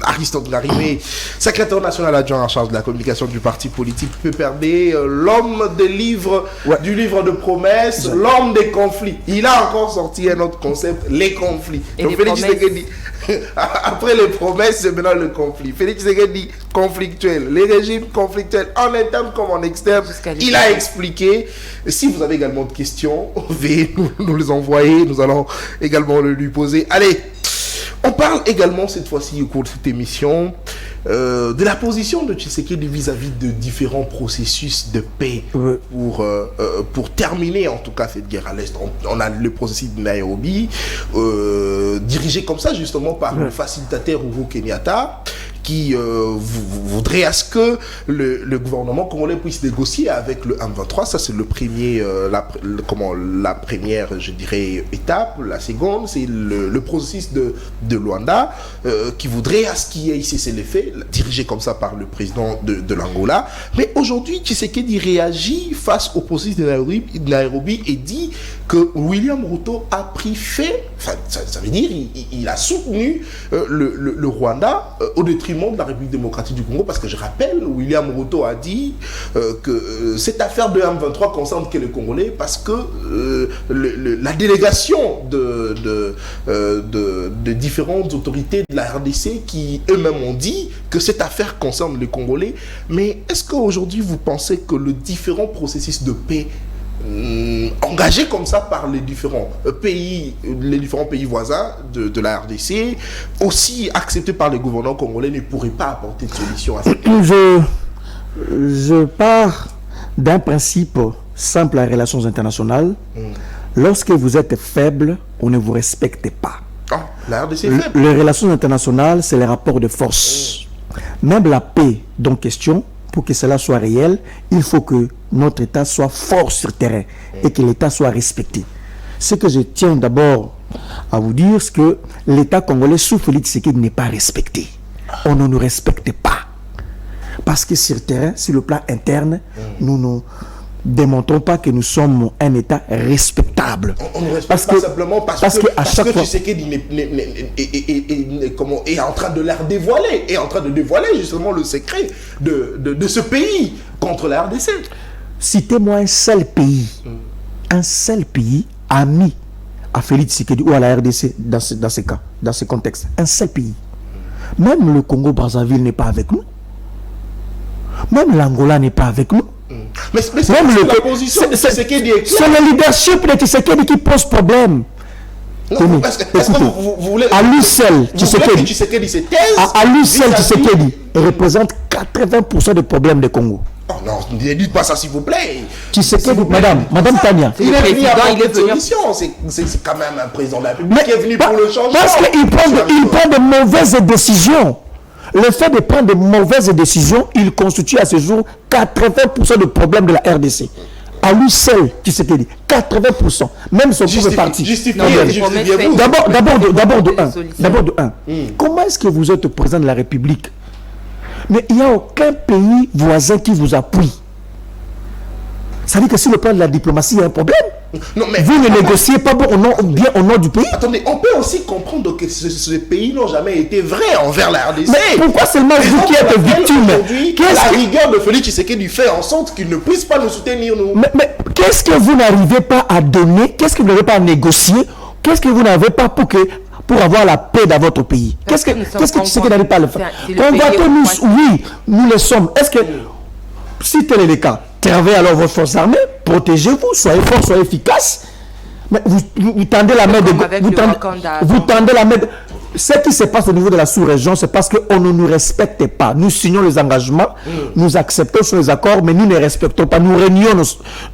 S1: Aristote Ngarimé, secrétaire national adjoint en charge de la communication du parti politique PPRD, l'homme des livres, du livre de promesses, l'homme des conflits. Il a encore sorti un autre concept, les conflits.
S3: Et
S1: donc
S3: les
S1: Félix
S3: promesses.
S1: Tshisekedi, après les promesses, c'est maintenant le conflit. Félix Tshisekedi, conflictuel. Les régimes conflictuels en interne comme en externe. Il a expliqué. Si vous avez également de questions, veuillez nous les envoyer. Nous allons également lui poser. Allez, on parle également cette fois-ci au cours de cette émission de la position de Tshisekedi vis-à-vis de différents processus de paix pour terminer en tout cas cette guerre à l'Est. On a le processus de Nairobi dirigé comme ça justement par le facilitateur Uhuru Kenyatta qui voudrait à ce que le gouvernement congolais puisse négocier avec le M23. Ça, c'est le premier, la première, je dirais, étape. La seconde, c'est le processus de Luanda qui voudrait à ce qu'il y ait cessez-le-feu, dirigé comme ça par le président de l'Angola. Mais aujourd'hui, Tshisekedi réagit face au processus de Nairobi et dit que William Ruto a pris fait, enfin, ça veut dire il a soutenu le Rwanda au détriment de la République démocratique du Congo, parce que je rappelle, William Ruto a dit que cette affaire de M23 concerne que les Congolais, parce que la délégation de différentes autorités de la RDC qui eux-mêmes ont dit que cette affaire concerne les Congolais. Mais est-ce qu'aujourd'hui vous pensez que le différent processus de paix engagé comme ça par les différents pays voisins de la RDC, aussi accepté par les gouvernants congolais, ne pourrait pas apporter de solution à cette question?
S2: Je pars d'un principe simple en relations internationales. Lorsque vous êtes faible, on ne vous respecte pas.
S1: La RDC est faible.
S2: Les relations internationales, c'est les rapports de force. Même la paix dont question, pour que cela soit réel, il faut que notre État soit fort sur terrain et que l'État soit respecté. Ce que je tiens d'abord à vous dire, c'est que l'État congolais sous Félix Tshisekedi n'est pas respecté. On ne nous respecte pas. Parce que sur terrain, sur le plan interne, nous ne démontrons pas que nous sommes un État respectable.
S1: On ne respecte pas simplement parce que Tshisekedi est en train de leur dévoiler, est en train de dévoiler justement le secret de ce pays contre la RDC.
S2: Citez-moi un seul pays ami à Félix Tshisekedi ou à la RDC dans ce cas, dans ce contexte. Un seul pays. Même le Congo-Brazzaville n'est pas avec nous. Même l'Angola n'est pas avec nous.
S1: Mais c'est la position de Tshisekedi.
S2: C'est le leadership de Tshisekedi qui pose problème.
S1: Non, est-ce que vous voulez...
S2: À lui seul, Tshisekedi représente 80% des problèmes du Congo.
S1: Oh non, ne dites pas ça s'il vous plaît.
S2: Tshisekedi, madame Tania.
S1: Il est venu à cette solution. C'est quand même un président de la République qui est venu pour le changement.
S2: Parce qu'il prend de mauvaises décisions. Le fait de prendre de mauvaises décisions, il constitue à ce jour 80% des problèmes de la RDC. À lui seul, Tshisekedi, 80%. Même son propre parti. D'abord de un. Comment est-ce que vous êtes président de la République, mais il n'y a aucun pays voisin qui vous appuie? Ça veut dire que sur le plan de la diplomatie, il y a un problème.
S1: Non, mais
S2: vous ne négociez pas bien au nom du pays.
S1: Attendez, on peut aussi comprendre que ces pays n'ont jamais été vrais envers la RDC.
S2: Mais pourquoi seulement vous qui êtes victime?
S1: La rigueur de Félix Tshisekedi fait en sorte qu'il ne puisse pas nous soutenir, nous.
S2: Mais qu'est-ce que vous n'arrivez pas à donner? Qu'est-ce que vous n'arrivez pas à négocier? Qu'est-ce que vous n'avez pas pour avoir la paix dans votre pays? Qu'est-ce que Tshisekedi n'arrive pas à le faire? Nous le sommes. Est-ce que, si tel est le cas, travaillez alors vos forces armées, protégez-vous, soyez forts, soyez efficaces. Mais vous tendez la main ce qui se passe au niveau de la sous-région, c'est parce qu'on ne nous respecte pas. Nous signons les engagements, nous acceptons sur les accords, mais nous ne respectons pas, nous réunions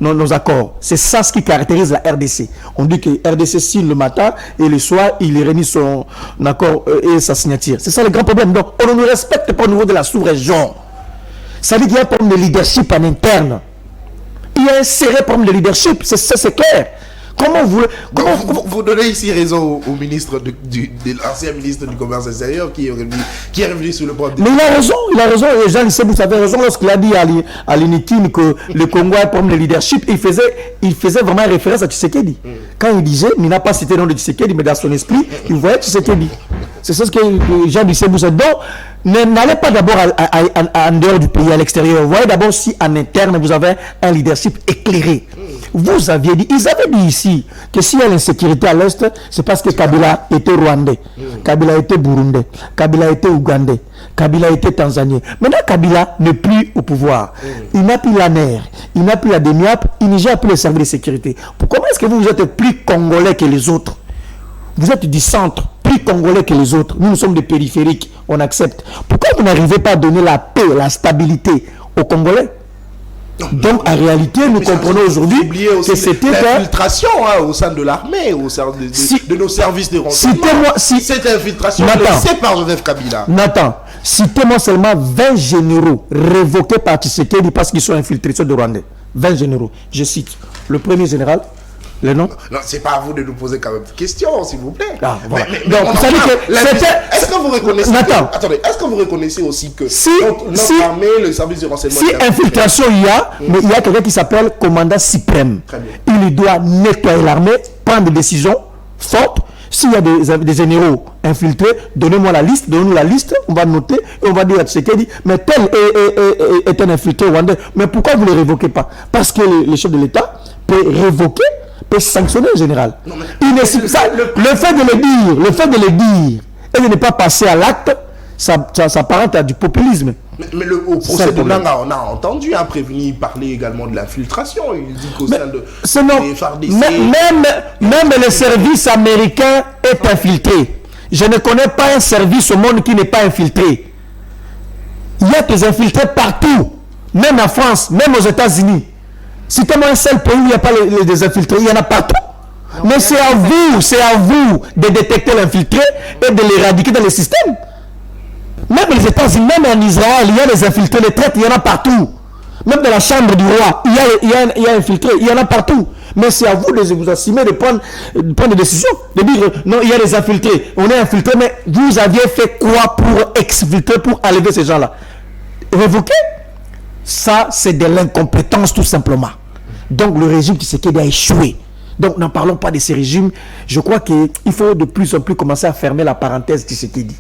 S2: nos accords. C'est ça ce qui caractérise la RDC. On dit que RDC signe le matin et le soir, il réunit son accord et sa signature. C'est ça le grand problème. Donc, on ne nous respecte pas au niveau de la sous-région. Ça veut dire qu'il y a un problème de leadership en interne. Il y a un sérieux problème de leadership, c'est clair. Comment
S1: vous donnez ici raison au ministre de l'ancien ministre du Commerce extérieur qui est revenu sur le point de...
S2: Mais il a raison, et Jean Lissé, vous avez raison lorsqu'il a dit à l'Unitin que le Congo a un problème de leadership, il faisait vraiment référence à Tshisekedi. Quand il disait, mais il n'a pas cité le nom de Tshisekedi, mais dans son esprit, il voyait Tshisekedi. C'est ça ce que Jean Lissé vous a dit. Donc, n'allez pas d'abord en dehors du pays, à l'extérieur. Voyez d'abord si en interne, vous avez un leadership éclairé. Vous aviez dit, ils avaient dit ici que s'il y a l'insécurité à l'Est, c'est parce que Kabila était Rwandais, Kabila était Burundais, Kabila était Ougandais, Kabila était Tanzanien. Maintenant, Kabila n'est plus au pouvoir. Il n'a plus la NER, il n'a plus la DENIAP, il n'y a plus les services de sécurité. Comment est-ce que vous êtes plus congolais que les autres? Vous êtes du centre, plus congolais que les autres. Nous sommes des périphériques, on accepte. Pourquoi vous n'arrivez pas à donner la paix, la stabilité aux Congolais? Donc, en réalité, nous comprenons aujourd'hui que c'était
S1: l'infiltration au sein de l'armée, au sein de nos services de renseignement. Cette infiltration laissée par Joseph Kabila.
S2: Nathan, citez-moi seulement 20 généraux révoqués par Tshisekedi parce qu'ils sont infiltrés de Rwandais. 20 généraux. Je cite le premier général. Le nom?
S1: Non, c'est pas à vous de nous poser quand même des questions, s'il vous plaît.
S2: Ah, voilà.
S1: Donc, vous savez que est-ce que vous reconnaissez attendez, est-ce que vous reconnaissez aussi que notre armée, le service de renseignement...
S2: Si infiltration il y a, mais il y a quelqu'un qui s'appelle commandant suprême. Il doit nettoyer l'armée, prendre des décisions fortes. S'il y a des généraux infiltrés, donnez-moi la liste, donnez-nous la liste, on va noter et on va dire à Tshisekedi, mais tel est un infiltré rwandais. Mais pourquoi vous ne le révoquez pas? Parce que le chef de l'État peut révoquer, peut sanctionner le général. Le fait de le dire et de ne pas passer à l'acte, ça s'apparente à du populisme.
S1: Mais au procès de Nanga, on a entendu un prévenu parler également de l'infiltration. Il dit qu'au sein des FARDC...
S2: Même le service américain est infiltré. Je ne connais pas un service au monde qui n'est pas infiltré. Il y a des infiltrés partout, même en France, même aux États-Unis. Citez-moi un seul pays où il n'y a pas des infiltrés, il y en a partout. Mais c'est à vous de détecter l'infiltré et de l'éradiquer dans le système. Même les États-Unis, même en Israël, il y a des infiltrés, les traites, il y en a partout. Même dans la chambre du roi, il y a infiltrés, il y en a partout. Mais c'est à vous de vous assumer, de prendre des décisions, de dire non, il y a des infiltrés, on est infiltrés, mais vous aviez fait quoi pour exfiltrer, pour enlever ces gens-là? Révoquer? Ça, c'est de l'incompétence tout simplement. Donc le régime Tshisekedi a échoué. Donc n'en parlons pas de ces régimes. Je crois qu'il faut de plus en plus commencer à fermer la parenthèse Tshisekedi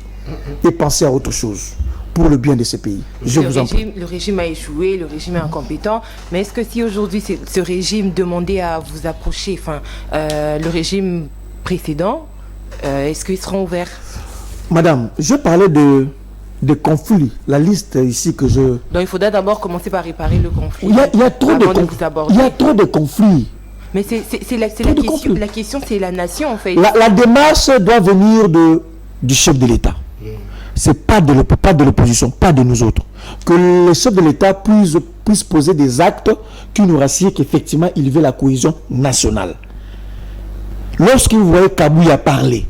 S2: et penser à autre chose pour le bien de ce pays.
S3: Le régime a échoué, le régime est incompétent. Mais est-ce que si aujourd'hui ce régime demandait à vous approcher, le régime précédent, est-ce qu'ils seront ouverts?
S2: Madame, je parlais de conflits, la liste ici que je...
S3: Donc il faudra d'abord commencer par réparer le conflit.
S2: Il y a trop de conflits.
S3: Mais c'est la question, c'est la nation en fait.
S2: La démarche doit venir du chef de l'État. C'est pas de l'opposition, pas de nous autres. Que le chef de l'État puisse poser des actes qui nous rassurent qu'effectivement il veut la cohésion nationale. Lorsque vous voyez Kabouya parler,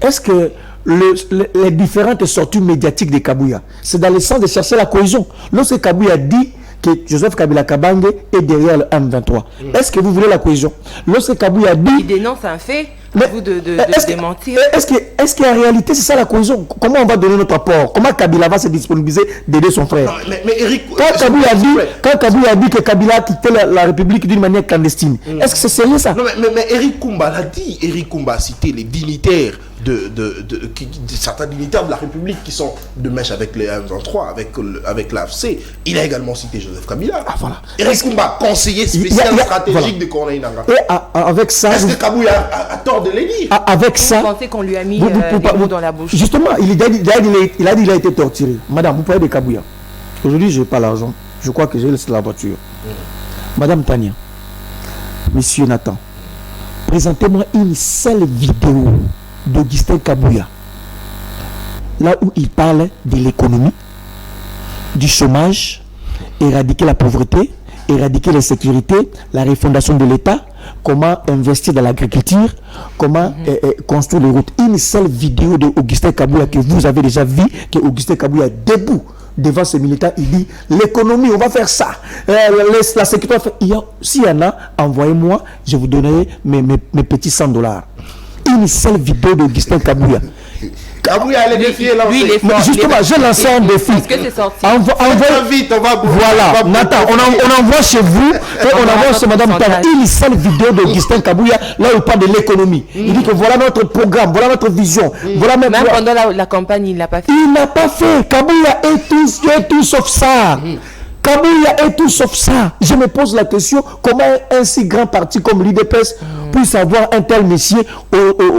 S2: est-ce que les différentes sorties médiatiques de Kabouya, c'est dans le sens de chercher la cohésion? Lorsque Kabouya dit que Joseph Kabila Kabange est derrière le M23, est-ce que vous voulez la cohésion? Lorsque Kabouya dit...
S3: Il dénonce un fait, vous de démentir.
S2: Est-ce qu'en réalité c'est ça la cohésion? Comment on va donner notre apport? Comment Kabila va se disponibiliser d'aider son frère?
S1: Mais Eric,
S2: quand Kabila a dit que Kabila a quitté la République d'une manière clandestine, est-ce que c'est sérieux ça?
S1: Non, mais Eric Koumba l'a dit. Eric Koumba a cité les dignitaires certains dignitaires de la République qui sont de mèche avec les M23, avec l'AFC. Il a également cité Joseph Kabila.
S2: Ah, voilà.
S1: Eric Koumba, conseiller spécial stratégique de Corneille Nangaa.
S2: Et avec ça...
S1: Est-ce que Kabila a tort de les dire?
S2: Avec ça...
S3: Vous pensez qu'on lui a mis des mots dans la bouche?
S2: Justement, il a dit qu'il a été torturé. Madame, vous parlez de Kabouya. Aujourd'hui, je n'ai pas l'argent. Je crois que j'ai laissé la voiture. Madame Tania, Monsieur Nathan, présentez-moi une seule vidéo d'Augustin Kabouya, là où il parle de l'économie, du chômage, éradiquer la pauvreté, éradiquer l'insécurité, la refondation de l'État, comment investir dans l'agriculture, comment construire les routes. Une seule vidéo d'Augustin Kabouya que vous avez déjà vu, que Augustin Kabouya est debout devant ces militants, il dit l'économie, on va faire ça, la sécurité, s'il y en a, envoyez-moi, je vous donnerai mes petits $100. Une seule vidéo d'Augustin Kabouya.
S1: Kabouya allait défier lancé.
S2: Justement, j'ai lancé un défi.
S3: Est-ce que c'est sorti?
S1: Envoie vite, on va.
S2: Voilà, Nathan, on envoie chez vous et on envoie chez Madame Tana une seule vidéo d'Augustin Kabouya, là où il parle de l'économie. Il dit que voilà notre programme, voilà notre vision. Voilà
S3: même pendant la campagne, il l'a pas fait.
S2: Il n'a pas fait. Kabouya est tout sauf ça. Kabouya est tout sauf ça. Je me pose la question, comment un si grand parti comme l'UDPS puisse avoir un tel monsieur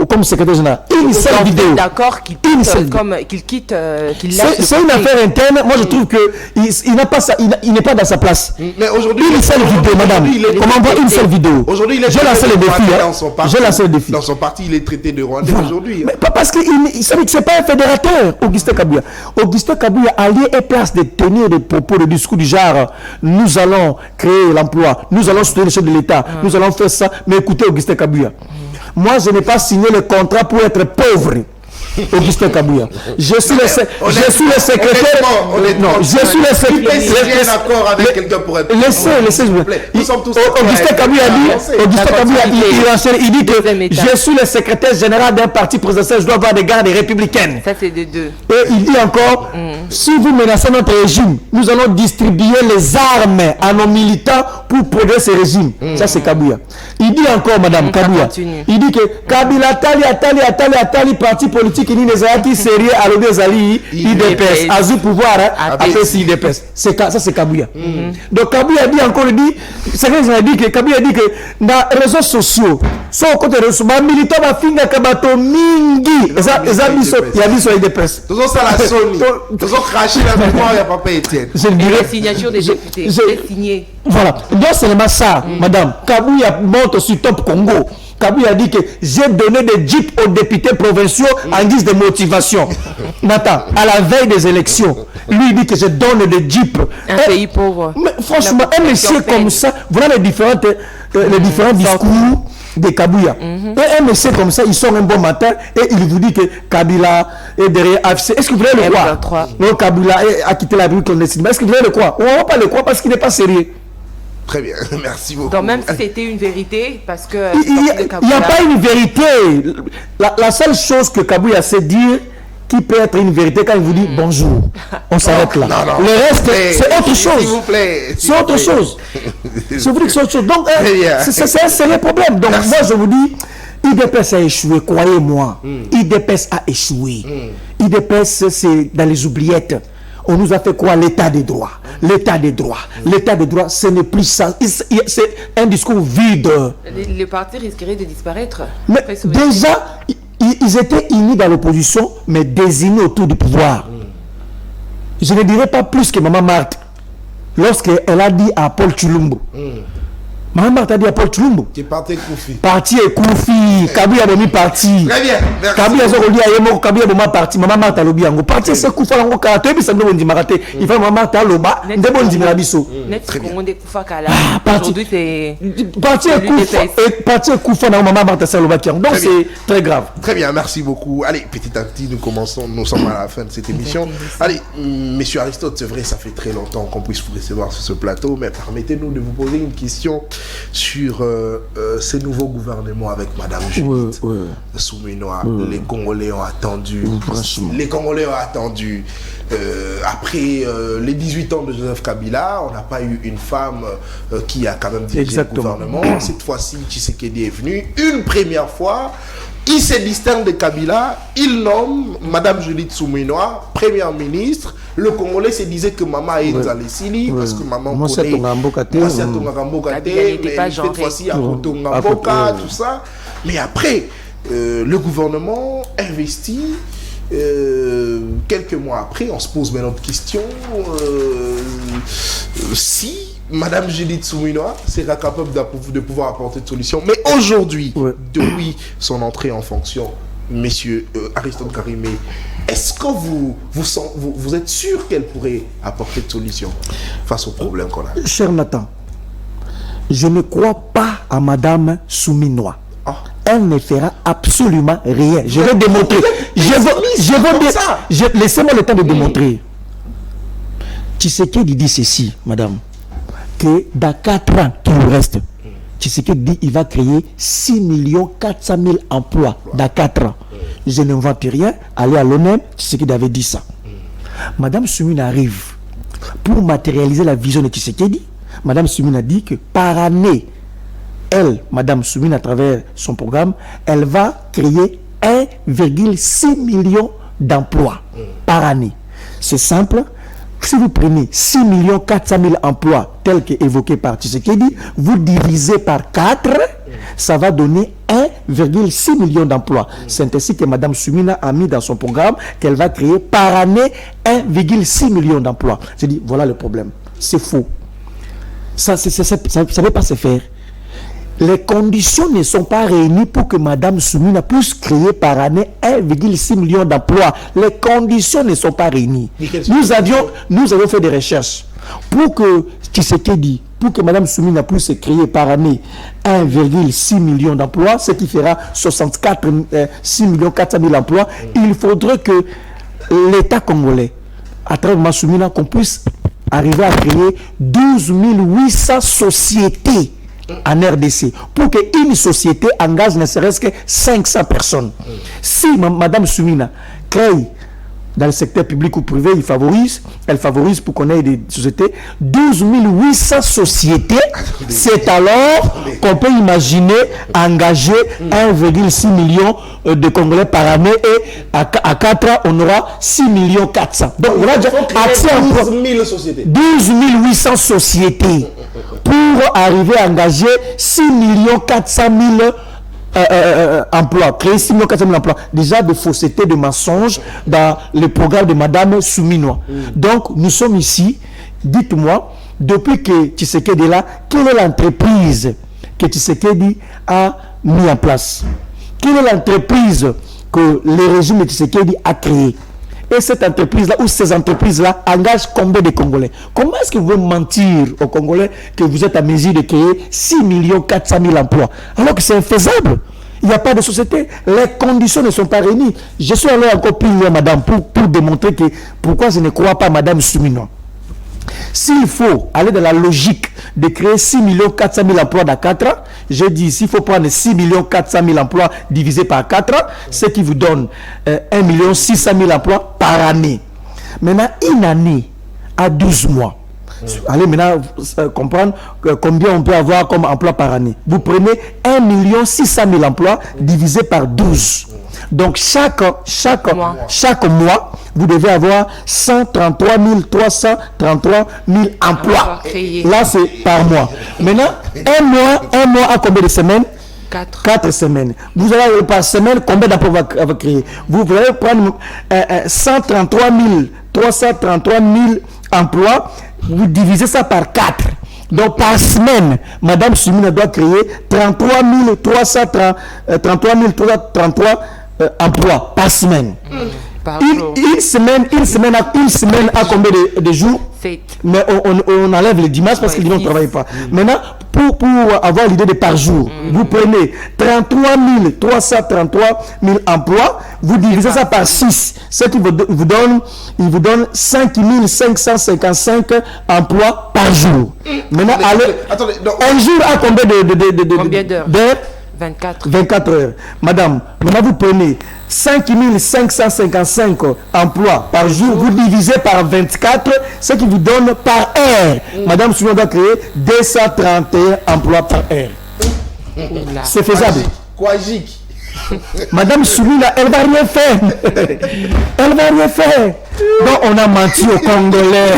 S2: comme secrétaire général. Une seule vidéo.
S3: D'accord qu'il quitte, qu'il lâche.
S2: C'est une affaire interne. Moi, je trouve qu'il n'a pas ça, il n'est pas dans sa place.
S1: Mais aujourd'hui,
S2: une seule vidéo, madame. Comment voir une seule vidéo?
S1: Aujourd'hui, il est
S2: j'ai lancé le défi. J'ai lancé le défi.
S1: Dans son parti, il est traité de Rwandais aujourd'hui.
S2: Mais pas parce que c'est pas un fédérateur, Augustin Kabouya. Augustin Kabouya a lieu et place de tenir des propos, de discours du genre nous allons créer l'emploi, nous allons soutenir les chefs de l'État, nous allons faire ça. Mais écoutez, Augustin Kabouya, moi je n'ai pas signé le contrat pour être pauvre. Augustin Kabouya, je suis le secrétaire. Non, je suis le secrétaire.
S1: Un accord avec quelqu'un pour être.
S2: Laissez, s'il vous plaît. Augustin Kabouya il dit que je suis le secrétaire général d'un parti présidentiel, je dois avoir des gardes républicaines.
S3: Ça, c'est de deux.
S2: Et il dit encore, si vous menacez notre régime, nous allons distribuer les armes à nos militants pour produire ce régime. Ça, c'est Kabouya. Il dit encore, Madame Kabouya, il dit que Kabila Atali, parti politique, il n'est sérieux à l'obézali, IDPS, à ce pouvoir, après si IDPS. Ça, c'est Kabouya. Donc Kabouya dit encore, Kabouya dit que dans les réseaux sociaux, son côté de ce militant va finir Kabato Mingi. Il y a mis sur IDPS.
S1: Tout ça, la Sony. Tout ça, craché la mémoire, il n'y a pas Etienne.
S3: La signature des députés. J'ai signé.
S2: Voilà. Donc, c'est seulement ça, madame. Kabouya monte sur Top Congo. Kabouya dit que j'ai donné des jeeps aux députés provinciaux en guise de motivation. Nathan, à la veille des élections, lui dit que je donne des jeeps.
S3: Un pays pauvre.
S2: Mais franchement, un monsieur comme ça, voilà les différents discours de Kabouya. Et un monsieur comme ça, il sort un bon matin et il vous dit que Kabila est derrière AFC. Est-ce que vous voulez le croire? Non, Kabila a quitté la rue clandestinement. Est-ce que vous voulez le croire? On ne va pas le croire parce qu'il n'est pas sérieux.
S1: Très bien, merci beaucoup.
S3: Donc même si c'était une vérité, parce que...
S2: Il n'y a pas une vérité. La seule chose que Kabouya sait dire, qui peut être une vérité quand il vous dit bonjour. On s'arrête là.
S1: Non.
S2: Le reste, c'est autre chose.
S1: S'il vous plaît.
S2: C'est autre chose. Je vous dis que c'est autre chose. Donc, c'est un sérieux problème. Donc, moi, je vous dis, IDPS a échoué, croyez-moi. IDPS a échoué. IDPS, c'est dans les oubliettes. On nous a fait quoi? L'état des droits. L'état des droits. L'état des droits, ce n'est plus ça. C'est un discours vide.
S3: Le parti risquerait de disparaître.
S2: Mais déjà, ils étaient unis dans l'opposition, mais désignés autour du pouvoir. Je ne dirais pas plus que Maman Marthe, lorsqu'elle a dit à Paul Tshilombo. Maman Marthe a dit à Paul Tshilombo.
S1: Tu es parti Koufi.
S2: Parti et Koufi. Kabouya a mis parti.
S1: Très bien. Merci.
S2: Kabouya a dit à Yemo, Kabouya a mis parti. Maman Marthe a lobi yango. Parti c'est Koufa lango karaté. Puis ça ne dit maraté. Il fait Maman Marthe a loba. Ndebo ndi mirabiso.
S3: Très bien.
S2: Aujourd'hui c'est. Parti et Koufa lango Maman Marthe a loba kiang. Donc c'est très grave.
S1: Très bien, merci beaucoup. Allez, petit à petit, nous sommes à la fin de cette émission. Allez, Monsieur Aristote, c'est vrai, ça fait très longtemps qu'on puisse vous recevoir sur ce plateau, mais permettez-nous de vous poser une question sur ce nouveau gouvernement avec Madame Judith Suminwa. Les Congolais ont attendu. Les Congolais ont attendu. Après les 18 ans de Joseph Kabila, on n'a pas eu une femme qui a quand même dirigé le gouvernement. Cette fois-ci, Tshisekedi est venu une première fois. Il se distingue de Kabila, il nomme Madame Judith Suminwa première ministre. Le Congolais se disait que maman est dans les Sili, parce que maman connaît mais cette fois-ci il y a Kotongamboka, tout ça. Mais après, le gouvernement investit. Quelques mois après, on se pose maintenant une question si Madame Judith Suminwa sera capable de pouvoir apporter une solution. Mais aujourd'hui, depuis son entrée en fonction, Monsieur Aristote Karimé, est-ce que vous êtes sûr qu'elle pourrait apporter de solution face au problème qu'on a?
S2: Cher Nathan, je ne crois pas à Madame Souminois. Elle ne fera absolument rien. Je vais démontrer. Laissez-moi le temps de démontrer. Tshisekedi dit ceci, madame, que dans 4 ans qui nous reste, Tshisekedi dit qu'il va créer 6 400 000 emplois dans 4 ans. Je n'invente rien. Allez à l'ONU, Tshisekedi avait dit ça. Madame Soumina arrive pour matérialiser la vision de Tshisekedi. Madame Soumina dit que par année, elle, Madame Soumina, à travers son programme, elle va créer 1,6 million d'emplois par année. C'est simple. Si vous prenez 6 400 000 emplois tels qu'évoqués par Tshisekedi, vous divisez par 4, ça va donner 1,6 million d'emplois. C'est ainsi que Mme Soumina a mis dans son programme qu'elle va créer par année 1,6 million d'emplois. Je dis, voilà le problème. C'est faux. Ça ne peut pas se faire. Les conditions ne sont pas réunies pour que Mme Soumina puisse créer par année 1,6 million d'emplois. Les conditions ne sont pas réunies. Nous avions fait des recherches pour que Tshisekedi, pour que Mme Soumina puisse créer par année 1,6 million d'emplois, ce qui fera 6 400 000 emplois. Il faudrait que l'État congolais, à travers Mme Soumina, qu'on puisse arriver à créer 12 800 sociétés en RDC, pour qu'une société engage ne serait-ce que 500 personnes. Si Mme Soumina crée dans le secteur public ou privé, elle favorise pour qu'on ait des sociétés, 12 800 sociétés, c'est alors qu'on peut imaginer engager 1,6 million de Congolais par année, et à 4 ans, on aura 6 400 000. Donc, on a déjà accès à 12 800 sociétés pour arriver à engager 6 400 000 emplois, créer 6 400 000 emplois. Déjà de fausseté, de mensonges dans le programme de Mme Souminois. Donc, nous sommes ici. Dites-moi, depuis que Tshisekedi est là, quelle est l'entreprise que Tshisekedi a mis en place? Quelle est l'entreprise que le régime de Tshisekedi a créée? Et cette entreprise-là, ou ces entreprises-là, engagent combien de Congolais? Comment est-ce que vous pouvez mentir aux Congolais que vous êtes à mesure de créer 6 400 000 emplois, alors que c'est infaisable? Il n'y a pas de société. Les conditions ne sont pas réunies. Je suis allé encore plus loin, madame, pour démontrer que pourquoi je ne crois pas Mme Souminois. S'il faut aller dans la logique de créer 6 400 000 emplois dans 4 ans, je dis, s'il faut prendre 6 400 000 emplois divisé par 4 ans, ce qui vous donne 1 600 000 emplois par année. Maintenant, une année à 12 mois. Allez maintenant comprendre combien on peut avoir comme emploi par année. Vous prenez 1 600 000 emplois divisé par 12. Donc chaque mois, vous devez avoir 133 333 000 emplois. Là, c'est par mois. Maintenant, un mois à combien de semaines? 4 semaines. Vous allez par semaine, combien d'emplois va créer? Vous allez prendre 133 333 000 emplois, vous divisez ça par 4. Donc par semaine, Mme Soumina doit créer 33 333 emplois par semaine. Une semaine à combien de jours? 7. Mais on enlève le dimanche parce que le dimanche ne travaille pas. Maintenant, pour avoir l'idée de par jour, vous prenez 33 333 000 emplois, vous divisez ça par 6, ce qui vous donne 5 555 emplois par jour. Maintenant,
S1: attendez,
S2: un jour à combien d'heures? 24 heures. Madame, maintenant vous prenez 5 555 emplois par jour, vous divisez par 24, ce qui vous donne par heure. Madame Soumina doit créer 231 emplois par heure. C'est faisable.
S1: Quagique.
S2: Madame Soumina, elle va rien faire. Elle va rien faire. Donc on a menti aux Congolais.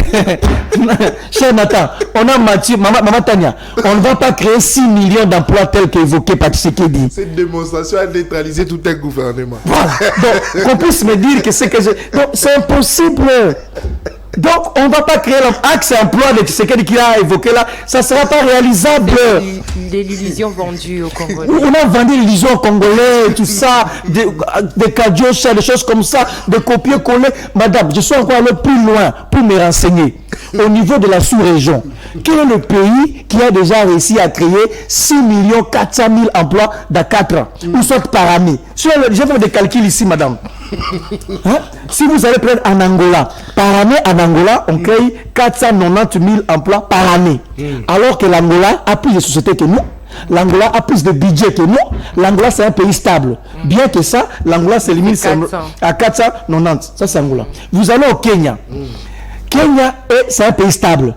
S2: Cher Nathan, on a menti. Maman Tania, on ne va pas créer 6 millions d'emplois tels qu'évoqués par Tshisekedi.
S1: Cette démonstration a neutralisé tout un gouvernement.
S2: Voilà. Donc qu'on puisse me dire que c'est que je... Donc c'est impossible. Donc, on ne va pas créer l'axe emploi de Tshisekedi qu'il a évoqué là. Ça ne sera pas réalisable.
S3: L'illusion vendue au Congolais.
S2: On a vendu l'illusion aux Congolais, tout ça, des cadioches, des choses comme ça, des copier-coller. Madame, je suis encore allé plus loin pour me renseigner. Au niveau de la sous-région, quel est le pays qui a déjà réussi à créer 6 400 000 emplois dans 4 ans, ou soit par année? Je vais faire des calculs ici, madame. Hein? Si vous allez prendre en Angola, par année en Angola, on crée 490 000 emplois par année. Alors que l'Angola a plus de sociétés que nous. L'Angola a plus de budget que nous. L'Angola, c'est un pays stable. Bien que ça, l'Angola se limite à 490. Ça, c'est Angola. Vous allez au Kenya. Kenya, c'est un pays stable.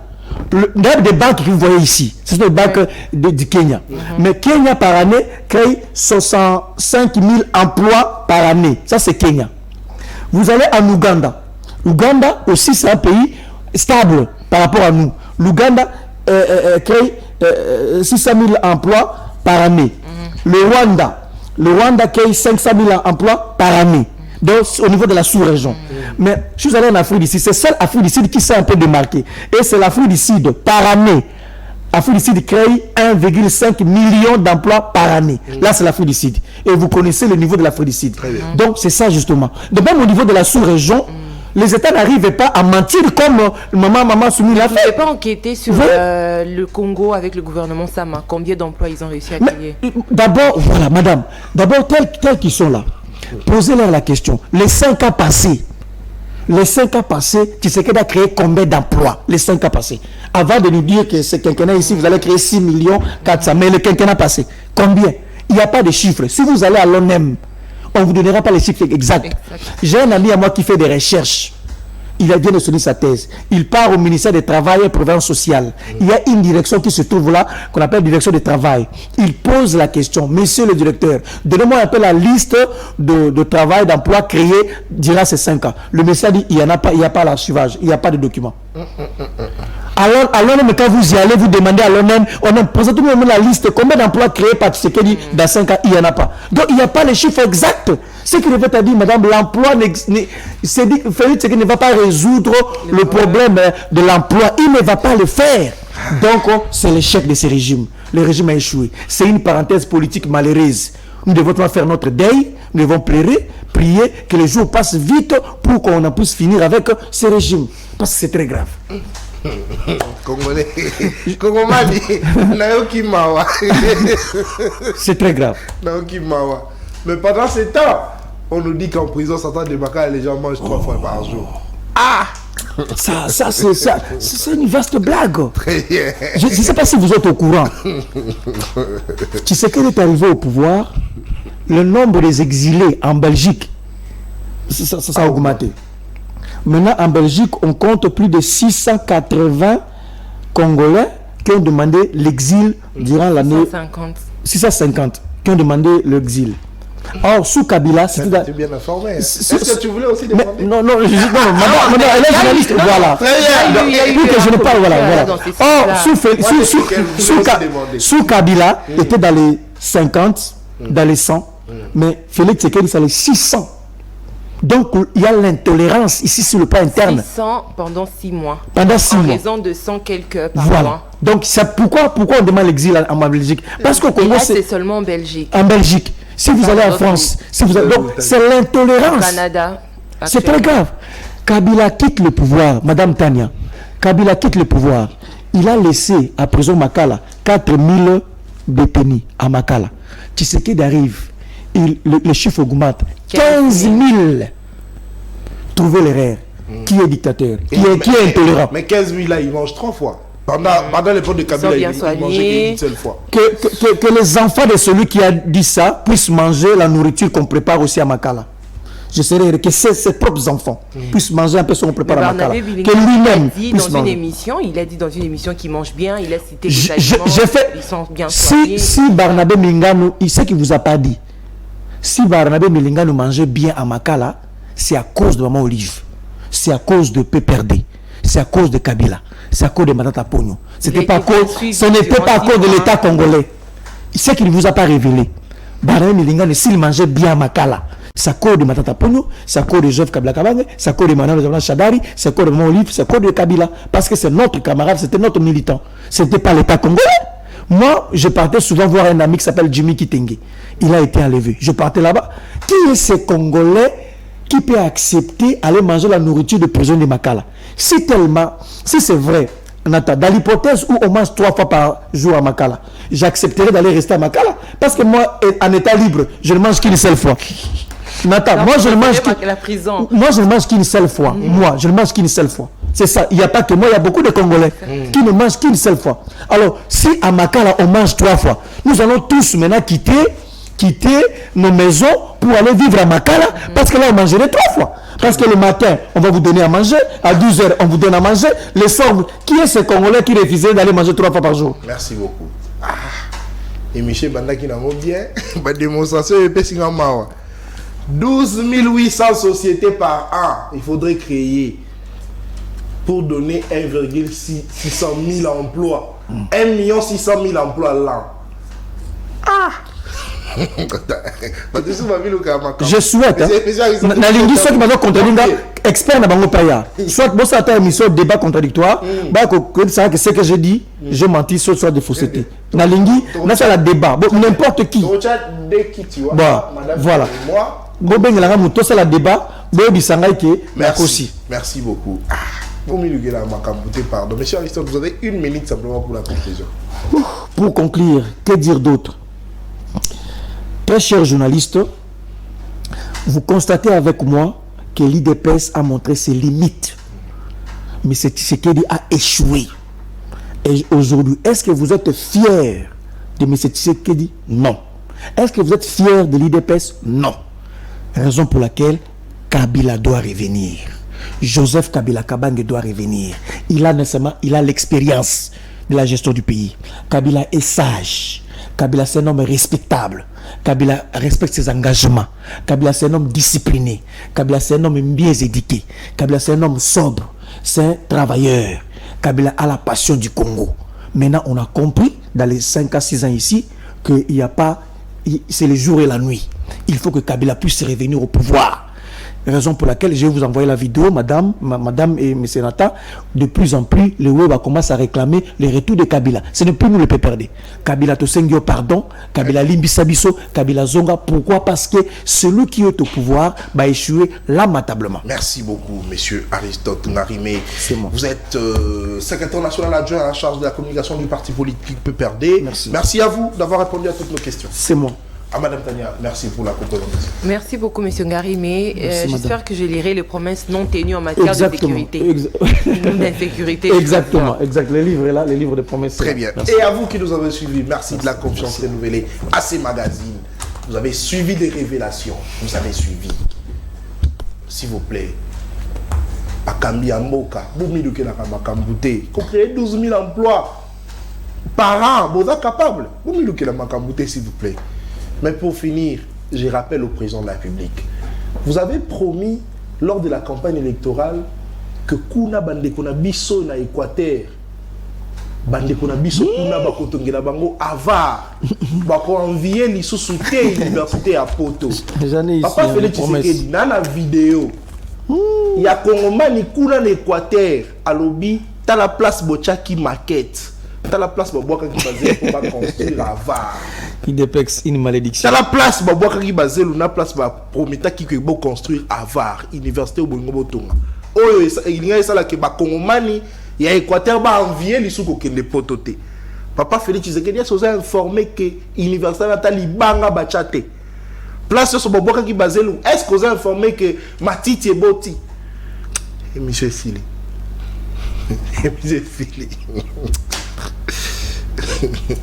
S2: Des banques que vous voyez ici, ce sont des banques du Kenya. Mais Kenya, par année, crée 65 000 emplois par année. Ça, c'est Kenya. Vous allez en Ouganda. L'Ouganda aussi, c'est un pays stable par rapport à nous. L'Ouganda crée 600 000 emplois par année. Le Rwanda crée 500 000 emplois par année. Donc, au niveau de la sous-région. Mais je suis allé en Afrique du Sud. C'est celle Afrique du Sud qui s'est un peu démarquée. Et c'est l'Afrique du Sud, par année. L'Afrique du Sud crée 1,5 million d'emplois par année. Là, c'est l'Afrique du Sud. Et vous connaissez le niveau de l'Afrique du Sud. Donc, c'est ça, justement. De même, au niveau de la sous-région, les États n'arrivaient pas à mentir comme maman Soumi l'a fait.
S3: Vous n'avez pas enquêté sur le Congo avec le gouvernement Sama? Combien d'emplois ils ont réussi à créer?
S2: D'abord, voilà, madame. D'abord, tels qu'ils sont là. Posez-leur la question. Les 5 ans passés, Tshisekedi a créé combien d'emplois? Les 5 ans passés. Avant de nous dire que ce quinquennat ici, vous allez créer 6 400 000, mais le quinquennat passé, combien? Il n'y a pas de chiffres. Si vous allez à l'ONEM, on ne vous donnera pas les chiffres exacts. J'ai un ami à moi qui fait des recherches. Il vient de soutenir sa thèse. Il part au ministère du Travail et Prévoyance sociale. Il y a une direction qui se trouve là, qu'on appelle direction du travail. Il pose la question, monsieur le directeur, donnez-moi un peu la liste de travail, d'emploi créés durant ces 5 ans. Le ministère dit, il n'y a pas l'archivage, il n'y a pas de document. Alors, mais quand vous y allez, vous demandez à l'ONEM, présentez-moi la liste, combien d'emplois créés par Tshisekedi dans 5 ans, il n'y en a pas. Donc, il n'y a pas les chiffres exacts. Ce qui revient à dire, madame, l'emploi, Félix Tshisekedi ne va pas résoudre le problème de l'emploi. Il ne va pas le faire. Donc, c'est l'échec de ce régime. Le régime a échoué. C'est une parenthèse politique malheureuse. Nous devons faire notre deuil, nous devons prier que les jours passent vite pour qu'on en puisse finir avec ce régime. Parce que c'est très grave.
S1: Congolais, Naoki Mawa.
S2: C'est très grave.
S1: Naoki Mawa. Mais pendant ce temps, on nous dit qu'en prison, Satan de Bakar, les gens mangent 3 fois par jour. Ah!
S2: Ça c'est une vaste blague.
S1: Très bien.
S2: Je ne sais pas si vous êtes au courant. Tshisekedi est arrivé au pouvoir, le nombre des exilés en Belgique, ça a augmenté. Maintenant, en Belgique, on compte plus de 680 Congolais qui ont demandé l'exil durant l'année 650 qui ont demandé l'exil. Or, sous Kabila,
S1: c'est bien informé. Est-ce que tu voulais aussi demander?
S2: Non, elle est journaliste, voilà. Pour que je ne parle, voilà. Or, sous Kabila, était dans les 50, dans les 100, mais Félix Tshisekedi, c'est les 600. Donc, il y a l'intolérance ici sur le plan interne.
S3: 600 pendant 6 mois.
S2: Pendant 6 mois.
S3: En raison de 100 quelques par
S2: mois.
S3: Voilà.
S2: Donc, pourquoi on demande l'exil en Belgique? Parce qu'au Congo,
S3: c'est seulement en Belgique.
S2: En Belgique. Si vous allez en France, donc c'est l'intolérance.
S3: Au Canada.
S2: C'est très grave. Kabila quitte le pouvoir, Madame Tania. Kabila quitte le pouvoir. Il a laissé à prison Makala 4000 détenus à Makala. Tshisekedi arrive. Le chiffre augmente. 15 000. Trouvez l'erreur. Qui est dictateur? Qui est intolérant?
S1: Mais 15 000 là, ils mangent 3 fois. Pendant l'époque de Kabila, ils mangeaient qu'une seule fois.
S2: Que les enfants de celui qui a dit ça puissent manger la nourriture qu'on prépare aussi à Makala. Je serais que ses propres enfants puissent manger un peu ce qu'on prépare à Makala. Que lui-même puisse manger.
S3: Il a dit dans une émission qu'il mange bien, il a cité des aliments, ils sont bien soignés.
S2: Si Barnabé Mingano, il sait qu'il ne vous a pas dit. Si Barnabé Mingano mangeait bien à Makala, c'est à cause de Maman Olive. C'est à cause de PPRD. C'est à cause de Kabila. C'est à cause de Matata Pogno. Ce n'était pas à cause de l'État congolais. C'est qu'il ne vous a pas révélé. Barnabé Mingano, s'il mangeait bien à Makala, Ça code de Matata Ponyo, ça code de Joseph Kabila Kabange, ça code de Manan Chadari, ça code de Maman Olive, ça code de Kabila. Parce que c'est notre camarade, c'était notre militant. C'était pas l'État congolais. Moi, je partais souvent voir un ami qui s'appelle Jimmy Kitenge. Il a été enlevé. Je partais là-bas. Qui est ce Congolais qui peut accepter aller manger la nourriture de prison de Makala? Si c'est vrai, Nata, dans l'hypothèse où on mange 3 fois par jour à Makala, j'accepterais d'aller rester à Makala. Parce que moi, en état libre, je ne mange qu'une seule fois. Nata, moi je ne mange qu'une seule fois. Moi, je ne mange qu'une seule fois. C'est ça. Il n'y a pas que moi, il y a beaucoup de Congolais qui ne mangent qu'une seule fois. Alors, si à Makala, on mange 3 fois, nous allons tous maintenant quitter nos maisons pour aller vivre à Makala, parce que là, on mangerait 3 fois. Parce que le matin, on va vous donner à manger, à 12h, on vous donne à manger. Les soirs, qui est ce Congolais qui refusait d'aller manger 3 fois par jour?
S1: Merci beaucoup. Et Michel Banda qui n'a pas bien, ma démonstration est pessimiste. 12 800 sociétés par an, il faudrait créer pour donner 1,600 000 emplois. 1 600 000 emplois là.
S2: Je souhaite. Nalingi soit qui m'a contredit expert na bango paya. Soit bon ça ta émission débat contradictoire. Bah que ça que ce que j'ai dit, j'ai menti soit de fausseté. Nalingi, na ça la débat. N'importe qui. Bah voilà. Bon ben la ramu to ça la débat. Bo bisanga ke
S1: merci. Merci beaucoup. Pardon. Monsieur Aristote, vous avez 1 minute simplement pour la conclusion.
S2: Pour conclure, que dire d'autre? Très chers journalistes, vous constatez avec moi que l'IDPS a montré ses limites. Mais Tshisekedi a échoué. Et aujourd'hui, est-ce que vous êtes fiers de M. Tshisekedi? Non. Est-ce que vous êtes fiers de l'IDPS? Non. Raison pour laquelle Kabila doit revenir. Joseph Kabila Kabange doit revenir. Il a l'expérience de la gestion du pays. Kabila est sage. Kabila c'est un homme respectable. Kabila respecte ses engagements. Kabila c'est un homme discipliné. Kabila c'est un homme bien éduqué. Kabila c'est un homme sobre. C'est un travailleur. Kabila a la passion du Congo. Maintenant, on a compris dans les 5 à 6 ans ici qu'il n'y a pas... C'est le jour et la nuit. Il faut que Kabila puisse revenir au pouvoir. Raison pour laquelle je vais vous envoyer la vidéo, madame et M. Nata. De plus en plus, le web commence à réclamer le retour de Kabila. Ce n'est plus nous le perdre. Kabila Tosengyo, pardon. Kabila Limbisabiso, Kabila Zonga. Pourquoi? Parce que celui qui est au pouvoir va échouer lamentablement.
S1: Merci beaucoup, monsieur Aristote Ngarimé.
S2: C'est moi.
S1: Vous êtes secrétaire national adjoint à la charge de la communication du parti politique PPRD.
S2: Merci.
S1: Merci à vous d'avoir répondu à toutes nos questions.
S2: C'est moi.
S1: À Madame Tania, merci pour la compréhension.
S3: Merci beaucoup, monsieur Ngarimé. J'espère que je lirai les promesses non tenues en matière de sécurité. D'insécurité.
S2: Exactement. Exact. Le livre est là, le livre de promesses.
S1: Très bien. Merci. Et à vous qui nous avez suivis, merci de la confiance renouvelée à ces magazines. Vous avez suivi des révélations. Vous avez suivi. S'il vous plaît. Akambi Amoka. Vous créez 12 000 emplois par an. Vous êtes capable. Vous s'il vous plaît. Mais pour finir, je rappelle au président de la République, vous avez promis lors de la campagne électorale que Kuna Bandekona Bisso na Équateur, Bandekona Bisso Kuna Bakotongela Bango Avar, Bako envier l'issue l'université à Poto. Papa Félix Tshisekedi, dans la vidéo, il y a Kongomani Kuna na Équateur, à l'obi, dans la place Bochaki maquette. Dans la place Babouaka qui basée pour pas construire à Var.
S2: Il dépexe une malédiction.
S1: Dans la place Babouaka qui basée la place Prometa qui peut construire à Var, université au Bongo Botonga. Oh, il y a ça là que Bakongomani, il y a Équateur va envier les sous qui ne pototé. Papa Félix Tshisekedi a informé que l'université Nathalie Banga Bachate. Place sur Babouaka qui basée est-ce que vous avez informé que Matiti est Boti? Et monsieur Fili. Et monsieur Fili.